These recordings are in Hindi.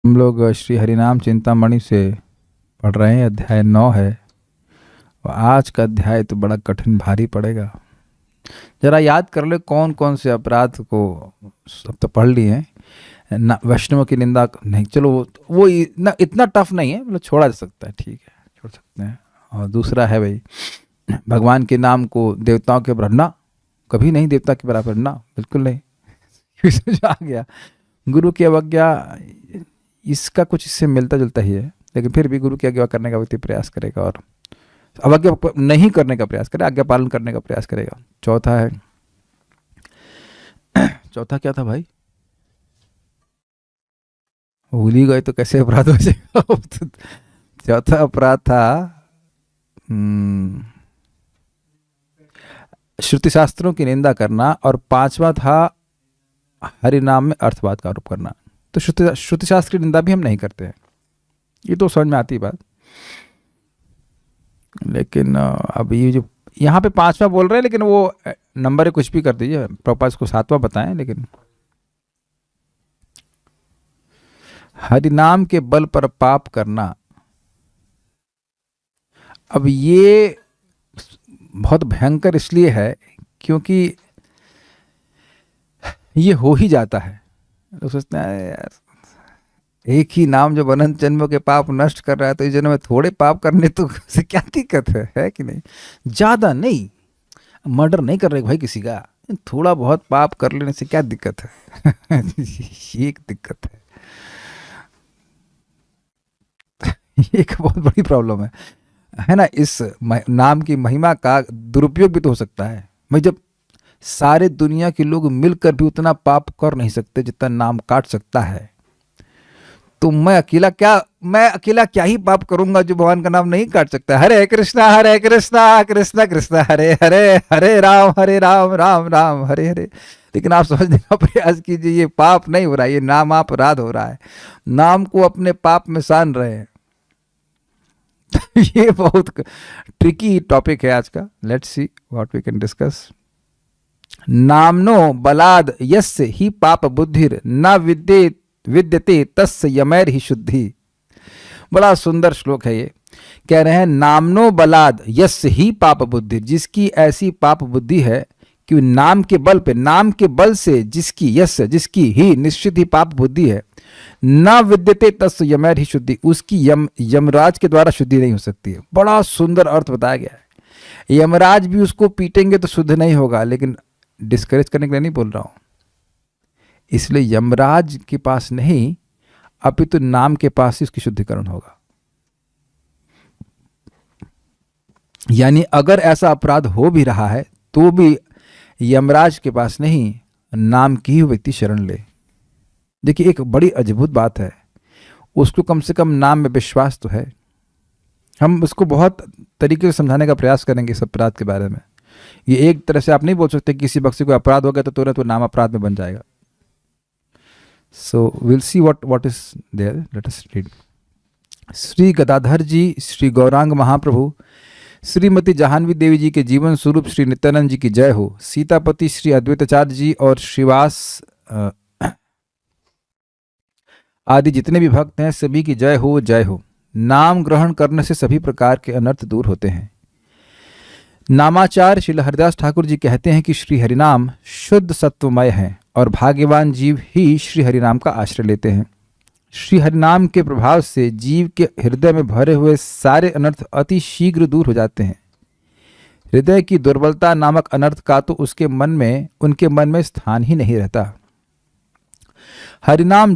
हम लोग श्री हरिनाम चिंतामणि से पढ़ रहे हैं। अध्याय 9 है और आज का अध्याय तो बड़ा कठिन भारी पड़ेगा। जरा याद कर ले कौन कौन से अपराध को। सब तो पढ़ लिए हैं ना। वैष्णव की निंदा नहीं, चलो वो इतना टफ नहीं है, मतलब छोड़ा जा सकता है, ठीक है छोड़ सकते हैं। और दूसरा है भाई, भगवान के नाम को देवताओं के बराबर कभी नहीं, देवता के बराबर ना, बिल्कुल नहीं। समझ आ गया। गुरु की अवज्ञा, इसका कुछ इससे मिलता जुलता ही है, लेकिन फिर भी गुरु की आज्ञा करने का व्यक्ति प्रयास करेगा और अवज्ञा नहीं करने का प्रयास करेगा, आज्ञा पालन करने का प्रयास करेगा। चौथा है, चौथा क्या था भाई? भूल ही गए तो कैसे अपराध हो जाएगा। चौथा अपराध था श्रुति शास्त्रों की निंदा करना, और पांचवा था हरिनाम में अर्थवाद का आरोप करना। तो श्रुति शास्त्र की निंदा भी हम नहीं करते हैं, ये तो समझ में आती बात। लेकिन अब ये जो यहाँ पे पांचवा बोल रहे हैं, लेकिन वो नंबर कुछ भी कर दीजिए, प्रभुपाद को सातवां बताएं। लेकिन हरिनाम के बल पर पाप करना, अब ये बहुत भयंकर इसलिए है क्योंकि ये हो ही जाता है। लोग सोचते हैं यार, एक ही नाम जब अनंत जन्मों के पाप नष्ट कर रहा है तो इस जन्म में थोड़े पाप करने तो से क्या दिक्कत है कि नहीं? ज्यादा नहीं, मर्डर नहीं कर रहे भाई किसी का, थोड़ा बहुत पाप कर लेने से क्या दिक्कत है? एक दिक्कत है, एक बहुत बड़ी प्रॉब्लम है ना। इस नाम की महिमा का दुरुपयोग भी तो हो सकता है भाई। जब सारे दुनिया के लोग मिलकर भी उतना पाप कर नहीं सकते जितना नाम काट सकता है, तो मैं अकेला क्या ही पाप करूंगा जो भगवान का नाम नहीं काट सकता? हरे कृष्णा कृष्णा कृष्णा हरे हरे, हरे राम राम राम हरे हरे। लेकिन आप समझने का प्रयास कीजिए, ये पाप नहीं हो रहा है, ये नाम अपराध हो रहा है। नाम को अपने पाप में सान रहे हैं। ये बहुत ट्रिकी टॉपिक है आज का। Let's see what we can discuss. नामनो बलाद यस्य ही पाप बुद्धिर न विद्यते तस्य यमैर ही शुद्धि। बड़ा सुंदर श्लोक है ये। कह रहे हैं नामनो बलाद यस्य ही पाप बुद्धि, जिसकी ऐसी पाप बुद्धि है कि नाम के बल पे, नाम के बल से जिसकी यस्य जिसकी ही निश्चित ही पाप बुद्धि है, न विद्यते तस्य यमैर ही शुद्धि, उसकी यमराज के द्वारा शुद्धि नहीं हो सकती है। बड़ा सुंदर अर्थ बताया गया है। यमराज भी उसको पीटेंगे तो शुद्ध नहीं होगा, लेकिन डिस्करेज करने के लिए नहीं बोल रहा हूं। इसलिए यमराज के पास नहीं, अपितु नाम के पास ही उसकी शुद्धिकरण होगा। यानी अगर ऐसा अपराध हो भी रहा है तो भी यमराज के पास नहीं, नाम की ही व्यक्ति शरण ले। देखिए एक बड़ी अद्भुत बात है, उसको कम से कम नाम में विश्वास तो है। हम उसको बहुत तरीके से समझाने का प्रयास करेंगे इस अपराध के बारे में। ये एक तरह से आप नहीं बोल सकते किसी भक्त से कोई अपराध हो गया तो तुरंत वो नाम अपराध में बन जाएगा। So will see what is there. Let us read. Shri Gadadhar ji, Shri Gaurang Mahaprabhu, Shrimati Jahnavi Devi ji के जीवन स्वरूप श्री नित्यानंद जी की जय हो। सीतापति श्री अद्वैताचार्य जी और श्रीवास आदि जितने भी भक्त हैं सभी की जय हो, जय हो। नाम ग्रहण करने से सभी प्रकार के अनर्थ दूर होते हैं। नामाचार्य श्री हरिदास ठाकुर जी कहते हैं कि श्री हरिनाम शुद्ध सत्वमय है और भाग्यवान जीव ही श्री हरिनाम का आश्रय लेते हैं। श्री हरिनाम के प्रभाव से जीव के हृदय में भरे हुए सारे अनर्थ अति शीघ्र दूर हो जाते हैं। हृदय की दुर्बलता नामक अनर्थ का तो उनके मन में स्थान ही नहीं रहता। हरिनाम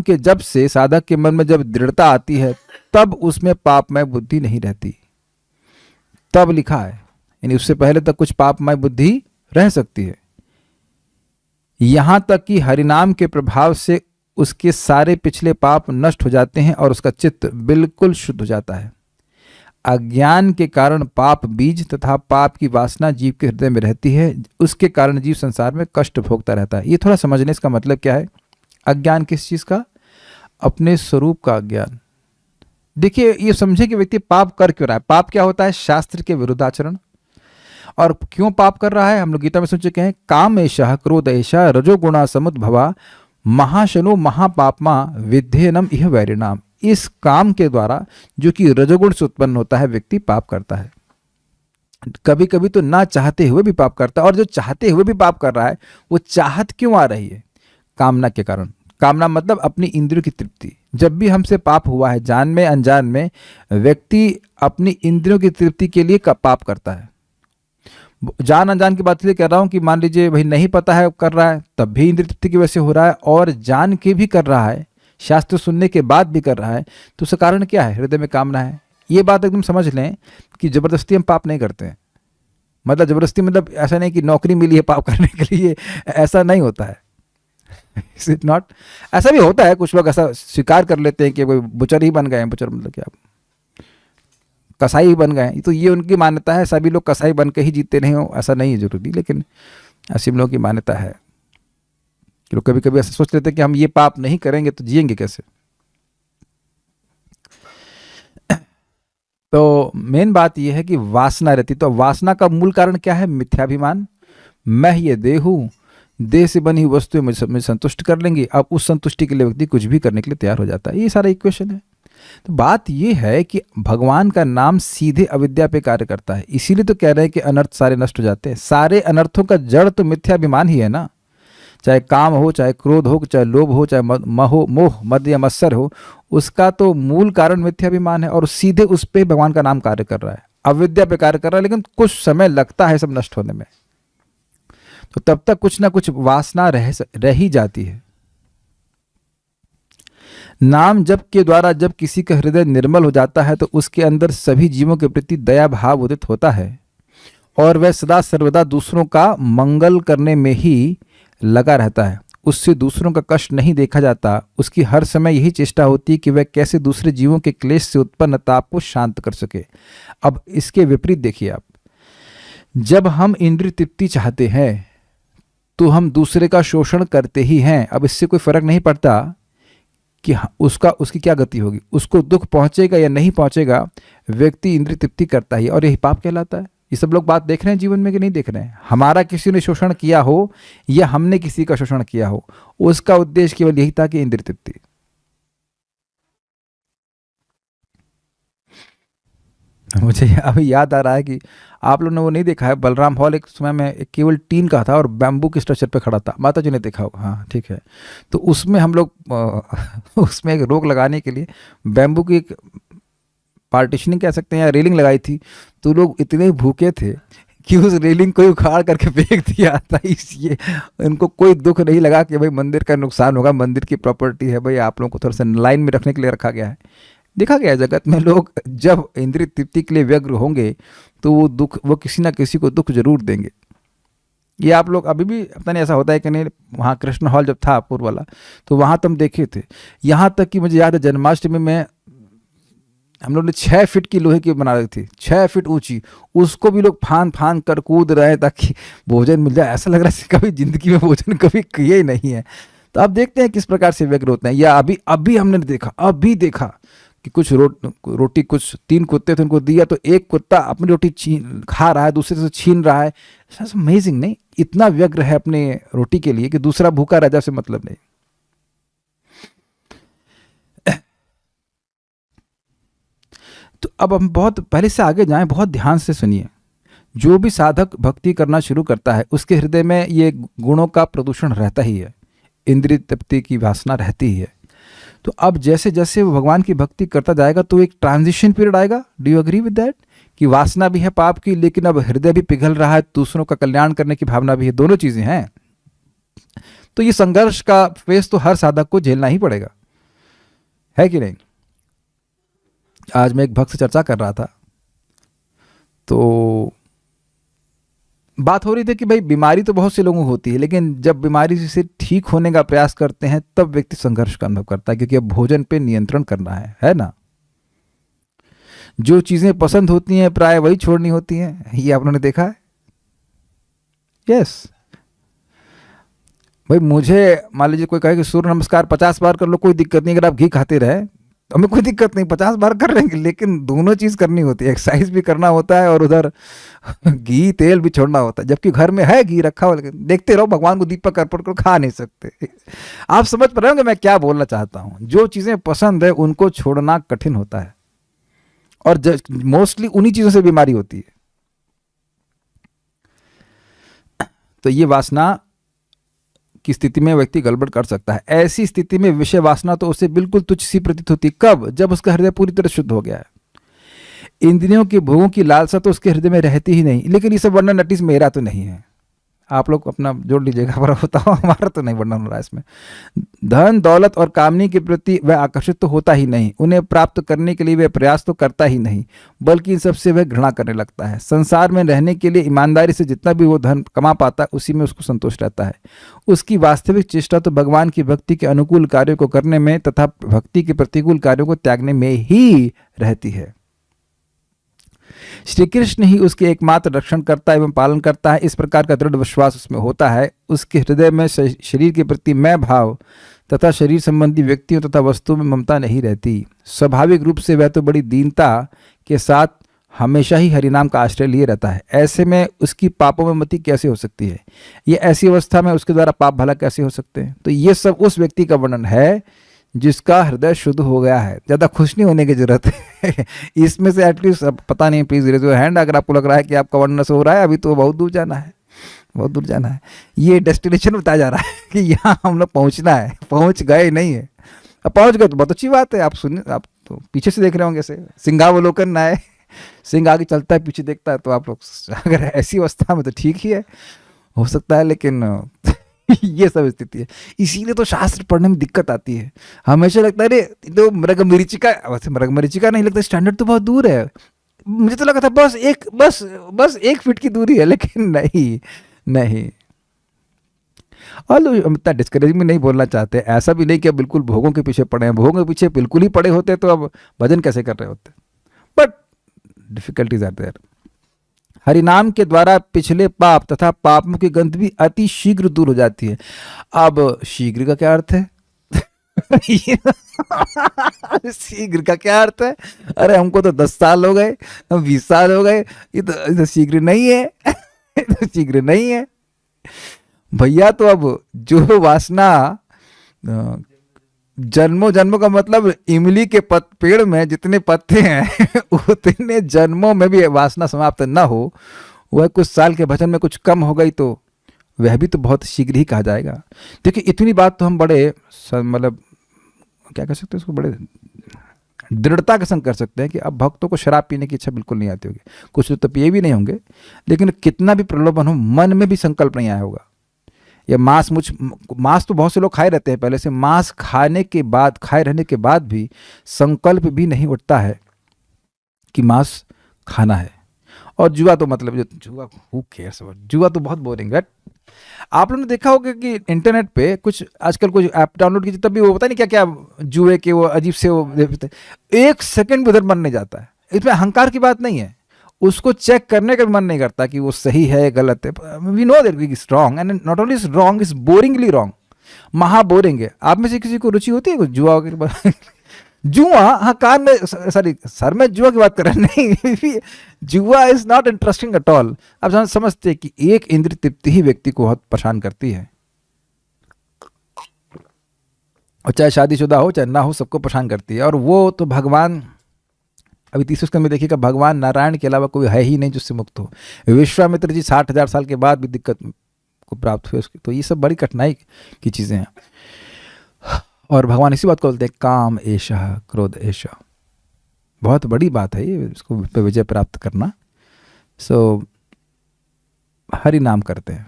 के जब से साधक के मन में जब दृढ़ता आती है, तब उसमें पापमय बुद्धि नहीं रहती। तब लिखा है, यानी उससे पहले तक कुछ पापमय बुद्धि रह सकती है। यहां तक कि हरिनाम के प्रभाव से उसके सारे पिछले पाप नष्ट हो जाते हैं और उसका चित्त बिल्कुल शुद्ध हो जाता है। अज्ञान के कारण पाप बीज तथा पाप की वासना जीव के हृदय में रहती है, उसके कारण जीव संसार में कष्ट भोगता रहता है। ये थोड़ा समझने, इसका मतलब क्या है? अज्ञान किस चीज का? अपने स्वरूप का अज्ञान। देखिए ये समझे कि व्यक्ति पाप कर क्यों रहा है। पाप क्या होता है? शास्त्र के विरुद्ध आचरण। और क्यों पाप कर रहा है? हम लोग गीता में सुन चुके हैं, काम ऐशा क्रोध ऐशा रजोगुणा समुद्भवा महाशनो महापापमा विध्येनम इह वैरिणाम। इस काम के द्वारा जो कि रजोगुण से उत्पन्न होता है व्यक्ति पाप करता है। कभी कभी तो ना चाहते हुए भी पाप करता है, और जो चाहते हुए भी पाप कर रहा है वो चाहत क्यों आ रही है? कामना के कारण। कामना मतलब अपनी इंद्रियों की तृप्ति। जब भी हमसे पाप हुआ है, जान में अनजान में, व्यक्ति अपनी इंद्रियों की तृप्ति के लिए पाप करता है। जान अनजान की बात इसलिए कर रहा हूं कि मान लीजिए भाई नहीं पता है कर रहा है, तब भी इंद्रिय तृप्ति की वजह से हो रहा है, और जान के भी कर रहा है, शास्त्र सुनने के बाद भी कर रहा है, तो उसका कारण क्या है? हृदय में कामना है। ये बात एकदम समझ लें कि जबरदस्ती हम पाप नहीं करते हैं। मतलब जबरदस्ती मतलब ऐसा नहीं कि नौकरी मिली है पाप करने के लिए, ऐसा नहीं होता है। Is it not? ऐसा भी होता है, कुछ लोग ऐसा स्वीकार कर लेते हैं कि कोई बुचर ही बन गए हैं। बुचर मतलब क्या? कसाई ही बन गए हैं। तो ये उनकी मान्यता है, सभी लोग कसाई बन के ही जीते नहीं हो, ऐसा नहीं है जरूरी, लेकिन ऐसी लोगों की मान्यता है कि लोग कभी कभी ऐसा सोच लेते हैं कि हम ये पाप नहीं करेंगे तो जिएंगे कैसे। तो मेन बात यह है कि वासना रहती। तो वासना का मूल कारण क्या है? मिथ्याभिमान। मैं ये देह हूं, देह से बनी हुई वस्तुएं मुझे संतुष्ट कर लेंगी। अब उस संतुष्टि के लिए व्यक्ति कुछ भी करने के लिए तैयार हो जाता है। ये सारा इक्वेशन है। तो बात यह है कि भगवान का नाम सीधे अविद्या पे कार्य करता है। इसीलिए तो कह रहे हैं कि अनर्थ सारे नष्ट हो जाते हैं। सारे अनर्थों का जड़ तो मिथ्याभिमान ही है ना। चाहे काम हो, चाहे क्रोध हो, चाहे लोभ हो, चाहे मोह मद या मत्सर हो, उसका तो मूल कारण मिथ्याभिमान है, और सीधे उस पे भगवान का नाम कार्य कर रहा है, अविद्या पे कार्य कर रहा है। लेकिन कुछ समय लगता है सब नष्ट होने में, तो तब तक कुछ ना कुछ वासना रह ही जाती है। नाम जप के द्वारा जब किसी का हृदय निर्मल हो जाता है तो उसके अंदर सभी जीवों के प्रति दया भाव उदित होता है, और वह सदा सर्वदा दूसरों का मंगल करने में ही लगा रहता है। उससे दूसरों का कष्ट नहीं देखा जाता। उसकी हर समय यही चेष्टा होती है कि वह कैसे दूसरे जीवों के क्लेश से उत्पन्न ताप को शांत कर सके। अब इसके विपरीत देखिए आप, जब हम इंद्रिय तृप्ति चाहते हैं तो हम दूसरे का शोषण करते ही हैं। अब इससे कोई फर्क नहीं पड़ता कि उसकी क्या गति होगी, उसको दुख पहुंचेगा या नहीं पहुंचेगा, व्यक्ति इंद्रिय तृप्ति करता ही, और यही पाप कहलाता है। ये सब लोग बात देख रहे हैं जीवन में कि नहीं देख रहे हैं? हमारा किसी ने शोषण किया हो या हमने किसी का शोषण किया हो, उसका उद्देश्य केवल यही था कि इंद्रिय तृप्ति। मुझे अभी याद आ रहा है कि आप लोगों ने वो नहीं देखा है, बलराम हॉल एक समय में एक केवल टीन का था और बैम्बू के स्ट्रक्चर पे खड़ा था। माता जी ने देखा होगा, हाँ ठीक है। तो उसमें हम लोग उसमें एक रोक लगाने के लिए बैम्बू की एक पार्टीशनिंग कह सकते हैं या रेलिंग लगाई थी। तो लोग इतने भूखे थे कि उस रेलिंग को उखाड़ करके फेंक दिया था। इसलिए उनको कोई दुख नहीं लगा कि भाई मंदिर का नुकसान होगा, मंदिर की प्रॉपर्टी है, भाई आप लोगों को थोड़ा सा लाइन में रखने के लिए रखा गया है। देखा गया जगत में लोग जब इंद्रिय तृप्ति के लिए व्यग्र होंगे तो वो किसी ना किसी को दुख जरूर देंगे। ये आप लोग अभी भी पता नहीं ऐसा होता है कि नहीं। वहाँ कृष्ण हॉल जब था पूर्व वाला, तो वहाँ तो हम देखे थे। यहाँ तक कि मुझे याद है जन्माष्टमी में हम लोग ने 6 फीट की लोहे की बना रही थी, 6 फीट ऊंची, उसको भी लोग फान कर कूद रहे हैं ताकि भोजन मिल जाए। ऐसा लग रहा है कभी जिंदगी में भोजन कभी किए ही नहीं है। तो अब देखते हैं किस प्रकार से व्यग्र होते हैं। या अभी हमने देखा कि कुछ रोटी कुछ 3 कुत्ते थे, उनको दिया तो एक कुत्ता अपनी रोटी खा रहा है, दूसरे से छीन रहा है। अमेजिंग नहीं? इतना व्यग्र है अपने रोटी के लिए कि दूसरा भूखा रह जाए से मतलब नहीं। तो अब हम बहुत पहले से आगे जाएं, बहुत ध्यान से सुनिए। जो भी साधक भक्ति करना शुरू करता है उसके हृदय में ये गुणों का प्रदूषण रहता ही है, इंद्रिय तृप्ति की वासना रहती ही है। तो अब जैसे जैसे वो भगवान की भक्ति करता जाएगा तो एक ट्रांजिशन पीरियड आएगा। Do you agree with that? कि वासना भी है पाप की, लेकिन अब हृदय भी पिघल रहा है, दूसरों का कल्याण करने की भावना भी है, दोनों चीजें हैं। तो ये संघर्ष का फेस तो हर साधक को झेलना ही पड़ेगा, है कि नहीं? आज मैं एक भक्त से चर्चा कर रहा था, तो बात हो रही थी कि भाई बीमारी तो बहुत से लोगों को होती है, लेकिन जब बीमारी से ठीक होने का प्रयास करते हैं तब व्यक्ति संघर्ष का अनुभव करता है, क्योंकि अब भोजन पे नियंत्रण करना है ना। जो चीजें पसंद होती हैं प्राय वही छोड़नी होती हैं, ये आप लोगों ने देखा है। यस भाई, मुझे मान लीजिए कोई कहे कि सूर्य नमस्कार 50 बार कर लो, कोई दिक्कत नहीं, अगर आप घी खाते रहे तो हमें कोई दिक्कत नहीं, 50 बार कर लेंगे, लेकिन दोनों चीज करनी होती है, एक्सरसाइज भी करना होता है और उधर घी तेल भी छोड़ना होता है। जबकि घर में है घी रखा हुआ, लेकिन देखते रहो, भगवान को दीपक अर्पण करो, खा नहीं सकते। आप समझ पा रहे होंगे मैं क्या बोलना चाहता हूँ। जो चीजें पसंद है उनको छोड़ना कठिन होता है, और मोस्टली उन्हीं चीजों से बीमारी होती है। तो ये वासना की स्थिति में व्यक्ति गड़बड़ कर सकता है। ऐसी स्थिति में विषय वासना तो उसे बिल्कुल तुच्छ सी प्रतीत होती। कब? जब उसका हृदय पूरी तरह शुद्ध हो गया है। इंद्रियों की भोगों की लालसा तो उसके हृदय में रहती ही नहीं। लेकिन ये सब वर्णन एटलीस्ट मेरा तो नहीं है, आप लोग अपना जोड़ लीजिएगा, पर बताओ हमारा तो नहीं वर्णन हो रहा है इसमें। धन दौलत और कामनी के प्रति वह आकर्षित तो होता ही नहीं, उन्हें प्राप्त करने के लिए वह प्रयास तो करता ही नहीं, बल्कि इन सबसे वह घृणा करने लगता है। संसार में रहने के लिए ईमानदारी से जितना भी वो धन कमा पाता है उसी में उसको संतोष रहता है। उसकी वास्तविक चेष्टा तो भगवान की भक्ति के अनुकूल कार्यों को करने में तथा भक्ति के प्रतिकूल कार्यों को त्यागने में ही रहती है। श्री कृष्ण ही उसके एकमात्र रक्षण करता एवं पालन करता है। इस प्रकार का दृढ़ विश्वास उसमें होता है। उसके हृदय में शरीर के प्रति मैं भाव तथा शरीर संबंधी व्यक्तियों तथा वस्तुओं में ममता नहीं रहती। स्वाभाविक रूप से वह तो बड़ी दीनता के साथ हमेशा ही हरिनाम का आश्रय लिए रहता है। ऐसे में उसकी पापों में मति कैसे हो सकती है? ये ऐसी अवस्था में उसके द्वारा पाप भला कैसे हो सकते हैं? तो ये सब उस व्यक्ति का वर्णन है जिसका हृदय शुद्ध हो गया है। ज़्यादा खुश नहीं होने की जरूरत है। इसमें से एटलीस्ट पता नहीं, प्लीज रेज योर हैंड अगर आपको लग रहा है कि आपका वर्णन से हो रहा है। अभी तो बहुत दूर जाना है, बहुत दूर जाना है। ये डेस्टिनेशन बताया जा रहा है कि यहाँ हम लोग पहुँचना है, पहुँच गए नहीं है। अब पहुँच गए तो बहुत अच्छी बात है। आप सुनिए, आप तो पीछे से देख रहे होंगे, ऐसे सिंहावलोकन ना है, सिंह आगे चलता है पीछे देखता है। तो आप लोग अगर ऐसी अवस्था में तो ठीक ही है, हो सकता है, लेकिन ये सब स्थिति है। इसीलिए तो शास्त्र पढ़ने में दिक्कत आती है। हमेशा लगता है अरे तो मृगमरीचिका, वैसे मृगमरीचिका नहीं लगता, स्टैंडर्ड तो बहुत दूर है। मुझे तो लगा था बस 1 फीट की दूरी है, लेकिन नहीं नहीं। और हम इतना डिस्करेज में नहीं बोलना चाहते, ऐसा भी नहीं कि अब बिल्कुल भोगों के पीछे पड़े हैं। भोगों के पीछे बिल्कुल ही पड़े होते तो अब भजन कैसे कर रहे होते। But difficulties are there. हरिनाम के द्वारा पिछले पाप तथा पापों की गंध भी अति शीघ्र दूर हो जाती है। अब शीघ्र का क्या अर्थ है? शीघ्र का क्या अर्थ है? अरे हमको तो 10 साल हो गए, 20 साल हो गए, ये तो शीघ्र नहीं है। ये तो शीघ्र नहीं है भैया। तो अब जो वासना जन्मों जन्मों का मतलब इमली के पेड़ में जितने पत्ते हैं उतने जन्मों में भी वासना समाप्त न हो, वह कुछ साल के भजन में कुछ कम हो गई तो वह भी तो बहुत शीघ्र ही कहा जाएगा। देखिए इतनी बात तो हम बड़े मतलब क्या कह सकते हैं उसको, बड़े दृढ़ता के संग कर सकते हैं कि अब भक्तों को शराब पीने की इच्छा बिल्कुल नहीं आती होगी। कुछ तो पिए भी नहीं होंगे, लेकिन कितना भी प्रलोभन हो मन में भी संकल्प नहीं आया होगा। या मांस तो बहुत से लोग खाए रहते हैं पहले से, मांस खाए रहने के बाद भी संकल्प भी नहीं उठता है कि मांस खाना है। और जुआ तो मतलब जुआ, हु केयर्स अबाउट जुआ, तो बहुत बोरिंग है। आप लोगों ने देखा होगा कि इंटरनेट पे कुछ आजकल कुछ ऐप डाउनलोड की, तब भी वो पता नहीं क्या क्या जुए के वो अजीब से वो 1 सेकंड भी उधर मन नहीं जाता है। इसमें अहंकार की बात नहीं है, उसको चेक करने का भी मन नहीं करता कि वो सही है गलत है। We know that is wrong, and not only is wrong, is boringly wrong, महा बोरिंग है। आप में से किसी को रुचि होती है कुछ जुआ वगैरह? जुआ, हाँ कान में, सॉरी सर में जुआ की बात कर रहे हैं, नहीं। जुआ is not interesting at all. आप समझते हैं कि एक इंद्रिय तृप्ति ही व्यक्ति को बहुत परेशान करती है, और चाहे शादीशुदा हो चाहे ना हो, सबको परेशान करती है। और वो तो भगवान, अभी 30 स्कंद में देखिएगा, भगवान नारायण के अलावा कोई है ही नहीं जिससे मुक्त हो। विश्वामित्र जी 60,000 साल के बाद भी दिक्कत को प्राप्त हुए उसकी। तो ये सब बड़ी कठिनाई की चीज़ें हैं। और भगवान इसी बात को बोलते हैं काम एषः क्रोध एषः। बहुत बड़ी बात है ये, इसको पे विजय प्राप्त करना। सो हरि नाम करते हैं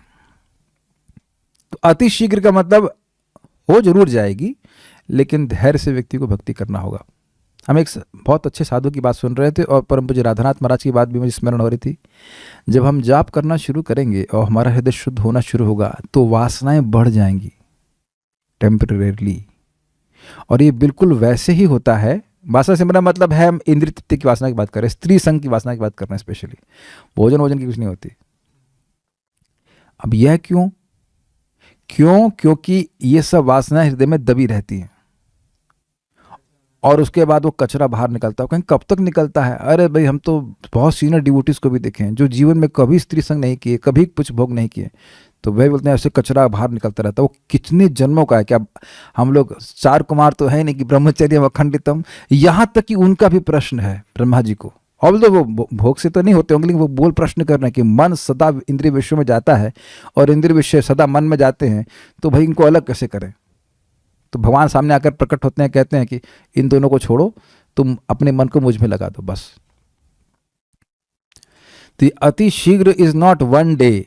तो अति शीघ्र का मतलब हो जरूर जाएगी, लेकिन धैर्य से व्यक्ति को भक्ति करना होगा। हम एक बहुत अच्छे साधु की बात सुन रहे थे, और परम पूज्य राधानाथ महाराज की बात भी मुझे स्मरण हो रही थी। जब हम जाप करना शुरू करेंगे और हमारा हृदय शुद्ध होना शुरू होगा तो वासनाएं बढ़ जाएंगी टेम्परेरीली। और ये बिल्कुल वैसे ही होता है। वासना से मेरा मतलब है हम इंद्रिय तृप्ति की वासना की बात कर रहे हैं, स्त्री संग की वासना की बात कर रहे हैं, स्पेशली भोजन की कुछ नहीं होती। अब यह क्यों? क्योंकि ये सब वासनाएं हृदय में दबी रहती हैं, और उसके बाद वो कचरा बाहर निकलता है। कहीं कब तक निकलता है? अरे भाई, हम तो बहुत सीनियर डिवोटीज को भी देखे हैं जो जीवन में कभी स्त्री संग नहीं किए, कभी कुछ भोग नहीं किए, तो वही बोलते हैं ऐसे कचरा बाहर निकलता रहता है। वो कितने जन्मों का है? क्या हम लोग 4 कुमार तो है नहीं कि ब्रह्मचर्य अखंडितम, यहाँ तक कि उनका भी प्रश्न है ब्रह्मा जी को। और तो वो भोग से तो नहीं होते होंगे, लेकिन वो बोल प्रश्न कर रहे हैं कि मन सदा इंद्रिय विषयों में जाता है और इंद्रिय विषय सदा मन में जाते हैं, तो भाई इनको अलग कैसे करें? तो भगवान सामने आकर प्रकट होते हैं, कहते हैं कि इन दोनों को छोड़ो, तुम अपने मन को मुझ में लगा दो बस। तो अति शीघ्र इज नॉट वन डे।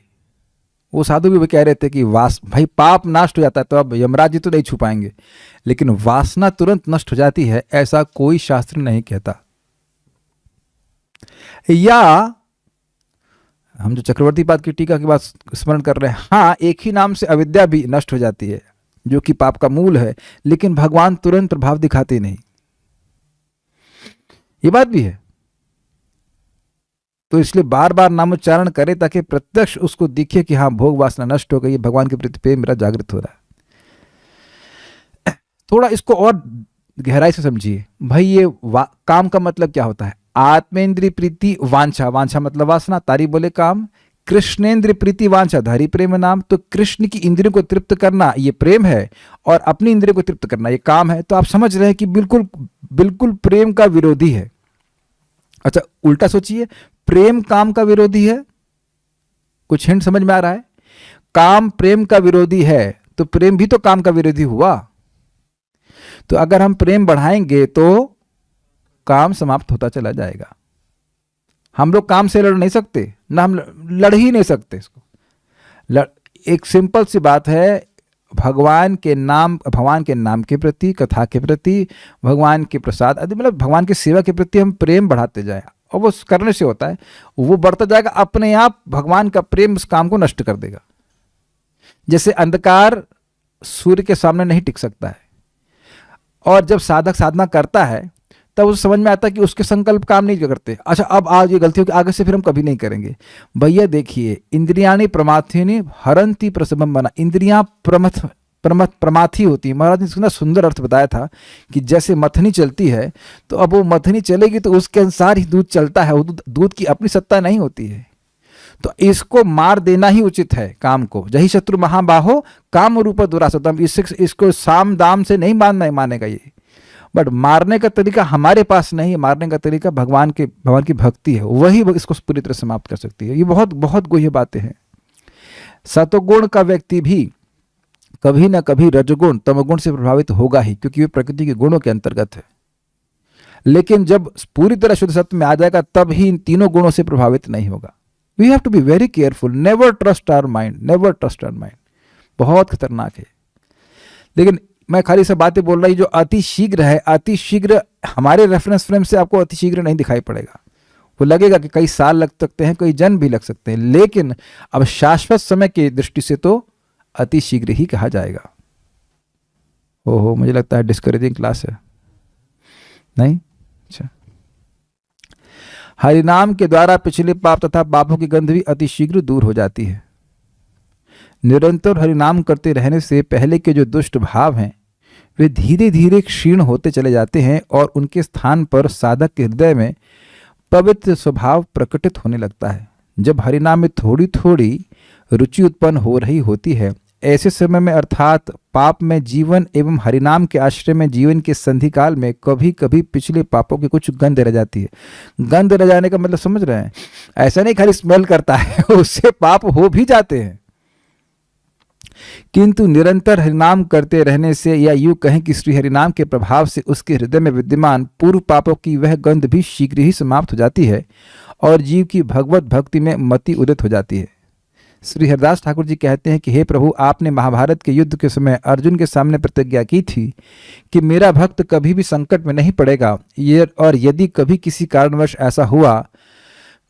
वो साधु भी कह रहे थे कि भाई पाप नष्ट हो जाता है तो अब यमराज जी तो नहीं छुपाएंगे, लेकिन वासना तुरंत नष्ट हो जाती है, ऐसा कोई शास्त्र नहीं कहता। या हम जो चक्रवर्ती पाद की टीका की बात स्मरण कर रहे हैं, हाँ, एक ही नाम से अविद्या भी नष्ट हो जाती है जो कि पाप का मूल है, लेकिन भगवान तुरंत प्रभाव दिखाते नहीं, ये बात भी है। तो इसलिए बार बार नामोच्चारण करें ताकि प्रत्यक्ष उसको दिखे कि हाँ, भोग वासना नष्ट हो गई, भगवान के प्रति प्रेम मेरा जागृत हो रहा है। थोड़ा इसको और गहराई से समझिए भाई। ये काम का मतलब क्या होता है? आत्मेंद्रिय प्रीति वांछा, वांछा मतलब वासना, तारी बोले काम। कृष्णेंद्र प्रीति वांछा, धारी प्रेम नाम। तो कृष्ण की इंद्रियों को तृप्त करना ये प्रेम है, और अपनी इंद्रियों को तृप्त करना ये काम है। तो आप समझ रहे हैं कि बिल्कुल बिल्कुल प्रेम का विरोधी है। अच्छा, उल्टा सोचिए, प्रेम काम का विरोधी है। कुछ हिंट समझ में आ रहा है? काम प्रेम का विरोधी है तो प्रेम भी तो काम का विरोधी हुआ। तो अगर हम प्रेम बढ़ाएंगे तो काम समाप्त होता चला जाएगा। हम लोग काम से लड़ नहीं सकते, ना हम लड़ ही नहीं सकते इसको। एक सिंपल सी बात है, भगवान के नाम के प्रति, कथा के प्रति, भगवान के प्रसाद आदि मतलब भगवान की सेवा के प्रति हम प्रेम बढ़ाते जाए, और वो करने से होता है, वो बढ़ता जाएगा अपने आप। भगवान का प्रेम उस काम को नष्ट कर देगा। जैसे अंधकार सूर्य के सामने नहीं टिक सकता है, और जब साधक साधना करता है तब उसे समझ में आता है कि उसके संकल्प काम नहीं करते। अच्छा, अब आज ये गलती हो कि आगे से फिर हम कभी नहीं करेंगे। भैया देखिए, इंद्रियाणि प्रमाथिनी हरंती प्रसभम बना। इंद्रियां प्रमाथी होती है। महाराज ने इतना सुंदर अर्थ बताया था कि जैसे मथनी चलती है, तो अब वो मथनी चलेगी तो उसके अनुसार ही दूध चलता है, वो दूध की अपनी सत्ता नहीं होती है। तो इसको मार देना ही उचित है काम को। जही शत्रु महाबाहो काम रूप दुरासतम। इसको साम दाम से नहीं मानेगा ये, बट मारने का तरीका हमारे पास नहीं है। मारने का तरीका भगवान की भक्ति है, वही इसको पूरी तरह समाप्त कर सकती है। ये बहुत बहुत गुह्य बातें हैं। सतोगुण का व्यक्ति भी कभी ना कभी रजगुण तमगुण से प्रभावित होगा ही, क्योंकि वे प्रकृति के गुणों के अंतर्गत है। लेकिन जब पूरी तरह शुद्ध सत्य में आ जाएगा तब ही इन तीनों गुणों से प्रभावित नहीं होगा। We have to be very careful, never trust our mind, never trust our mind. बहुत खतरनाक है। लेकिन मैं खाली सब बातें बोल रही जो अति शीघ्र है, अति शीघ्र हमारे रेफरेंस फ्रेम से आपको अति शीघ्र नहीं दिखाई पड़ेगा। वो लगेगा कि कई साल लग सकते हैं, कई जन्म भी लग सकते हैं, लेकिन अब शाश्वत समय की दृष्टि से तो अति शीघ्र ही कहा जाएगा। ओहो, मुझे लगता है डिस्करेजिंग क्लास है, नहीं? अच्छा, हरिनाम के द्वारा पिछले पाप तथा पापों की गंध भी अति शीघ्र दूर हो जाती है। निरंतर हरिनाम करते रहने से पहले के जो दुष्ट भाव हैं वे धीरे धीरे क्षीण होते चले जाते हैं, और उनके स्थान पर साधक के हृदय में पवित्र स्वभाव प्रकटित होने लगता है। जब हरिनाम में थोड़ी थोड़ी रुचि उत्पन्न हो रही होती है, ऐसे समय में अर्थात पाप में जीवन एवं हरिनाम के आश्रय में जीवन के संधि काल में कभी कभी पिछले पापों की कुछ गंध रह जाती है। गंध रह जाने का मतलब समझ रहे हैं? ऐसा नहीं खाली स्मेल करता है, उससे पाप हो भी जाते हैं। किंतु निरंतर हरिनाम करते रहने से, या यूं कहें कि श्री हरिनाम के प्रभाव से, उसके हृदय में विद्यमान पूर्व पापों की वह गंध भी शीघ्र ही समाप्त हो जाती है और जीव की भगवत भक्ति में मति उदित हो जाती है। श्री हरिदास ठाकुर जी कहते हैं कि हे प्रभु, आपने महाभारत के युद्ध के समय अर्जुन के सामने प्रतिज्ञा की थी कि मेरा भक्त कभी भी संकट में नहीं पड़ेगा, और यदि कभी किसी कारणवश ऐसा हुआ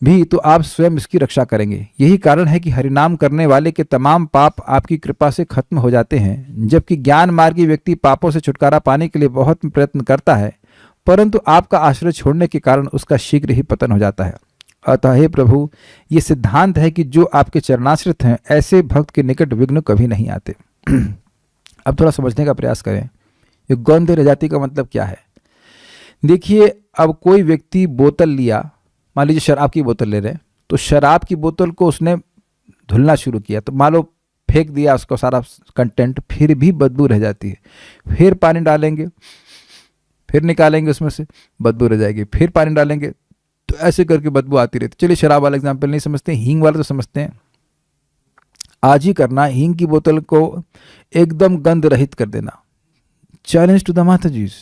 भी तो आप स्वयं इसकी रक्षा करेंगे। यही कारण है कि हरिनाम करने वाले के तमाम पाप आपकी कृपा से खत्म हो जाते हैं। जबकि ज्ञान मार्गी व्यक्ति पापों से छुटकारा पाने के लिए बहुत प्रयत्न करता है, परंतु आपका आश्रय छोड़ने के कारण उसका शीघ्र ही पतन हो जाता है। अतः हे प्रभु, ये सिद्धांत है कि जो आपके चरणाश्रित हैं, ऐसे भक्त के निकट विघ्न कभी नहीं आते। अब थोड़ा समझने का प्रयास करें, ये गंध रह जाती का मतलब क्या है? देखिए, अब कोई व्यक्ति बोतल लिया, मान लीजिए शराब की बोतल ले रहे हैं, तो शराब की बोतल को उसने धुलना शुरू किया, तो मान लो फेंक दिया उसको सारा कंटेंट, फिर भी बदबू रह जाती है। फिर पानी डालेंगे, फिर निकालेंगे उसमें से, बदबू रह जाएगी, फिर पानी डालेंगे, तो ऐसे करके बदबू आती रहती। चलिए शराब वाला एग्जाम्पल नहीं समझते, हींग वाला तो समझते हैं। आज ही करना, हींग की बोतल को एकदम गंध रहित कर देना। Challenge to the matajis,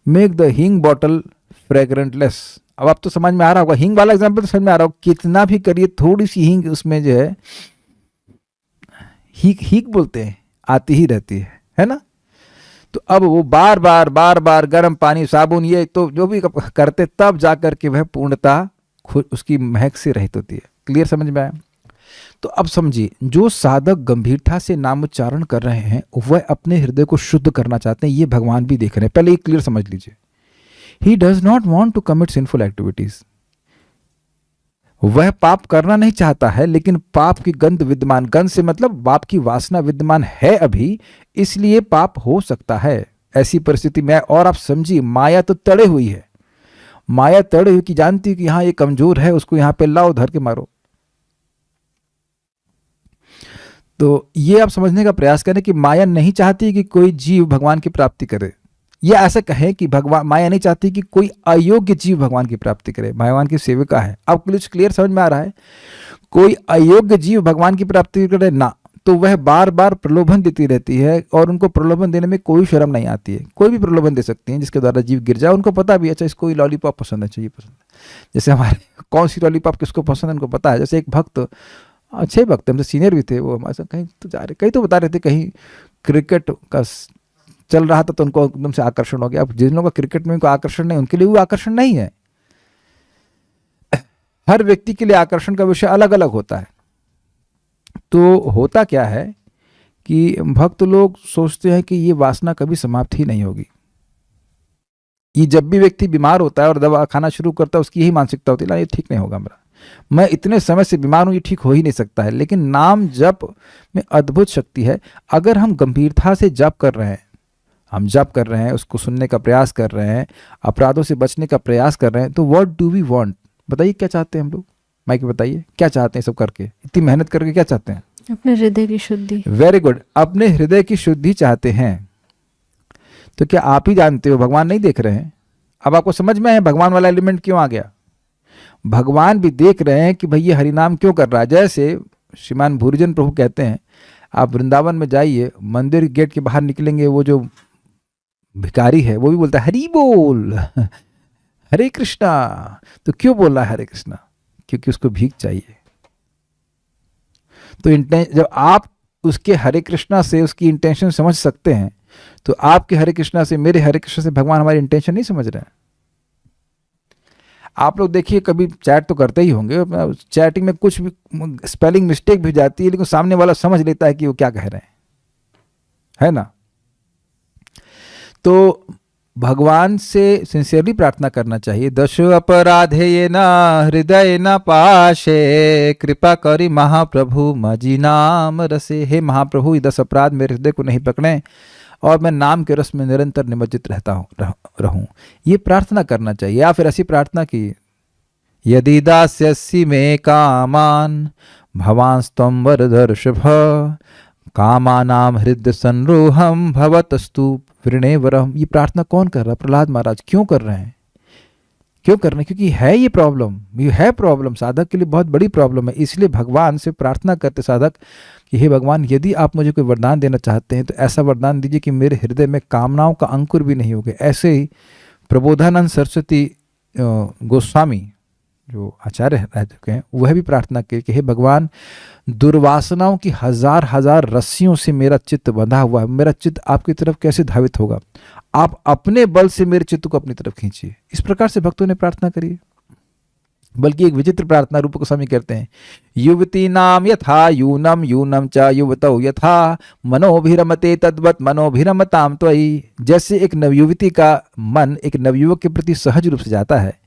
make the hing bottle fragrantless. अब आप तो समझ में आ रहा होगा, हींग वाला एग्जाम्पल तो समझ में आ रहा होगा। कितना भी करिए, थोड़ी सी हींग उसमें जो है, हीक हीक बोलते हैं, आती ही रहती है ना। तो अब वो बार बार गर्म पानी, साबुन, ये तो जो भी करते, तब जा करके वह पूर्णता उसकी महक से रहित होती है। क्लियर समझ में आया? तो अब समझिए, जो साधक गंभीरता से नामोच्चारण कर रहे हैं वह अपने हृदय को शुद्ध करना चाहते हैं, ये भगवान भी देख रहे हैं। पहले ये क्लियर समझ लीजिए, he does not want to commit sinful activities. वह पाप करना नहीं चाहता है, लेकिन पाप की गंध विद्यमान, गंध से मतलब पाप की वासना विद्यमान है अभी, इसलिए पाप हो सकता है। ऐसी परिस्थिति में, और आप समझिए, माया तो तड़े हुई है, माया तड़े हुई की जानती है कि यहां ये कमजोर है, उसको यहां पे लाओ, धर के मारो। तो ये आप समझने का प्रयास करें कि माया नहीं चाहती कि कोई जीव भगवान की प्राप्ति करे, या ऐसा कहें कि भगवान, माया नहीं चाहती कि कोई अयोग्य जीव भगवान की प्राप्ति करे, भगवान की सेविका है। अब कुछ क्लियर समझ में आ रहा है? कोई अयोग्य जीव भगवान की प्राप्ति करे ना, तो वह बार बार प्रलोभन देती रहती है, और उनको प्रलोभन देने में कोई शर्म नहीं आती है। कोई भी प्रलोभन दे सकती है जिसके द्वारा जीव गिर जाए। उनको पता भी, अच्छा इसको लॉलीपॉप पसंद है, चाहिए पसंद है। जैसे हमारे कौन सी लॉलीपॉप किसको पसंद है उनको पता है। जैसे एक भक्त, अच्छे भक्त, हमसे सीनियर भी थे, वो हमारे साथ कहीं तो जा रहे, कहीं तो बता रहे थे, कहीं क्रिकेट का चल रहा था, तो उनको एकदम से आकर्षण हो गया। अब जिन लोगों का क्रिकेट में कोई आकर्षण नहीं, उनके लिए वो आकर्षण नहीं है। हर व्यक्ति के लिए आकर्षण का विषय अलग अलग होता है। तो होता क्या है कि भक्त लोग सोचते हैं कि ये वासना कभी समाप्त ही नहीं होगी। ये जब भी व्यक्ति बीमार होता है और दवा खाना शुरू करता है, उसकी यही मानसिकता होती है, ना ये ठीक नहीं होगा मेरा, मैं इतने समय से बीमार हूं, ये ठीक हो ही नहीं सकता है। लेकिन नाम जप में अद्भुत शक्ति है। अगर हम गंभीरता से जप कर रहे हैं, हम जप कर रहे हैं, उसको सुनने का प्रयास कर रहे हैं, अपराधों से बचने का प्रयास कर रहे हैं, तो व्हाट डू वी वांट? बताइए क्या चाहते हैं हम लोग? माइक बताइए क्या चाहते हैं? सब करके, इतनी मेहनत करके क्या चाहते हैं? अपने हृदय की शुद्धि। वेरी गुड, अपने हृदय की शुद्धि चाहते हैं। तो क्या आप ही जानते हो, भगवान नहीं देख रहे हैं? अब आपको समझ में है भगवान वाला एलिमेंट क्यों आ गया? भगवान भी देख रहे हैं कि भाई ये हरिनाम क्यों कर रहा है। जैसे श्रीमान भूरिजन प्रभु कहते हैं, आप वृंदावन में जाइए, मंदिर गेट के बाहर निकलेंगे, वो जो भिखारी है वो भी बोलता है हरि बोल, हरे कृष्णा। तो क्यों बोल रहा है हरे कृष्णा? क्योंकि उसको भीख चाहिए। तो जब आप उसके हरे कृष्णा से उसकी इंटेंशन समझ सकते हैं, तो आपके हरे कृष्णा से, मेरे हरे कृष्णा से भगवान हमारी इंटेंशन नहीं समझ रहे हैं। आप लोग देखिए, कभी चैट तो करते ही होंगे, चैटिंग में कुछ भी स्पेलिंग मिस्टेक भी जाती है, लेकिन सामने वाला समझ लेता है कि वो क्या कह रहे हैं, है ना। तो भगवान से सिंसियरली प्रार्थना करना चाहिए। दश अपराधे ये न हृदय न पाशे, कृपा करी महाप्रभु मजी नाम रसे। हे महाप्रभु, ये 10 अपराध मेरे हृदय को नहीं पकड़े, और मैं नाम के रस में निरंतर निमज्जित रहूं। ये प्रार्थना करना चाहिए। या फिर ऐसी प्रार्थना की, यदि दास्यसि मे कामान भवांस्त्वं वरदर्शभ, कामानाम हृदय संरोहम भवतस्तु वृणेवरम। ये प्रार्थना कौन कर रहा है? प्रहलाद महाराज। क्यों कर रहे हैं? क्यों कर रहे हैं? क्योंकि है ये प्रॉब्लम, ये है प्रॉब्लम, साधक के लिए बहुत बड़ी प्रॉब्लम है। इसलिए भगवान से प्रार्थना करते साधक कि हे भगवान, यदि आप मुझे कोई वरदान देना चाहते हैं तो ऐसा वरदान दीजिए कि मेरे हृदय में कामनाओं का अंकुर भी नहीं होगा। ऐसे ही प्रबोधानंद सरस्वती गोस्वामी जो आचार्य रह चुके हैं, वह भी प्रार्थना की कि हे भगवान, दुर्वासनाओं की हजार हजार रस्सियों से मेरा चित्त बंधा हुआ है, मेरा चित्त आपकी तरफ कैसे धावित होगा? आप अपने बल से मेरे चित्त को अपनी तरफ खींचिए। इस प्रकार से भक्तों ने प्रार्थना करी। बल्कि एक विचित्र प्रार्थना रूप गोस्वामी कहते हैं, युवती नाम यथा यूनम यूनम च युवतौ यथा मनोभिरमते तद्वत मनोभिरमताम त्वयि। जैसे एक नवयुवती का मन एक नवयुवक के प्रति सहज रूप से जाता है,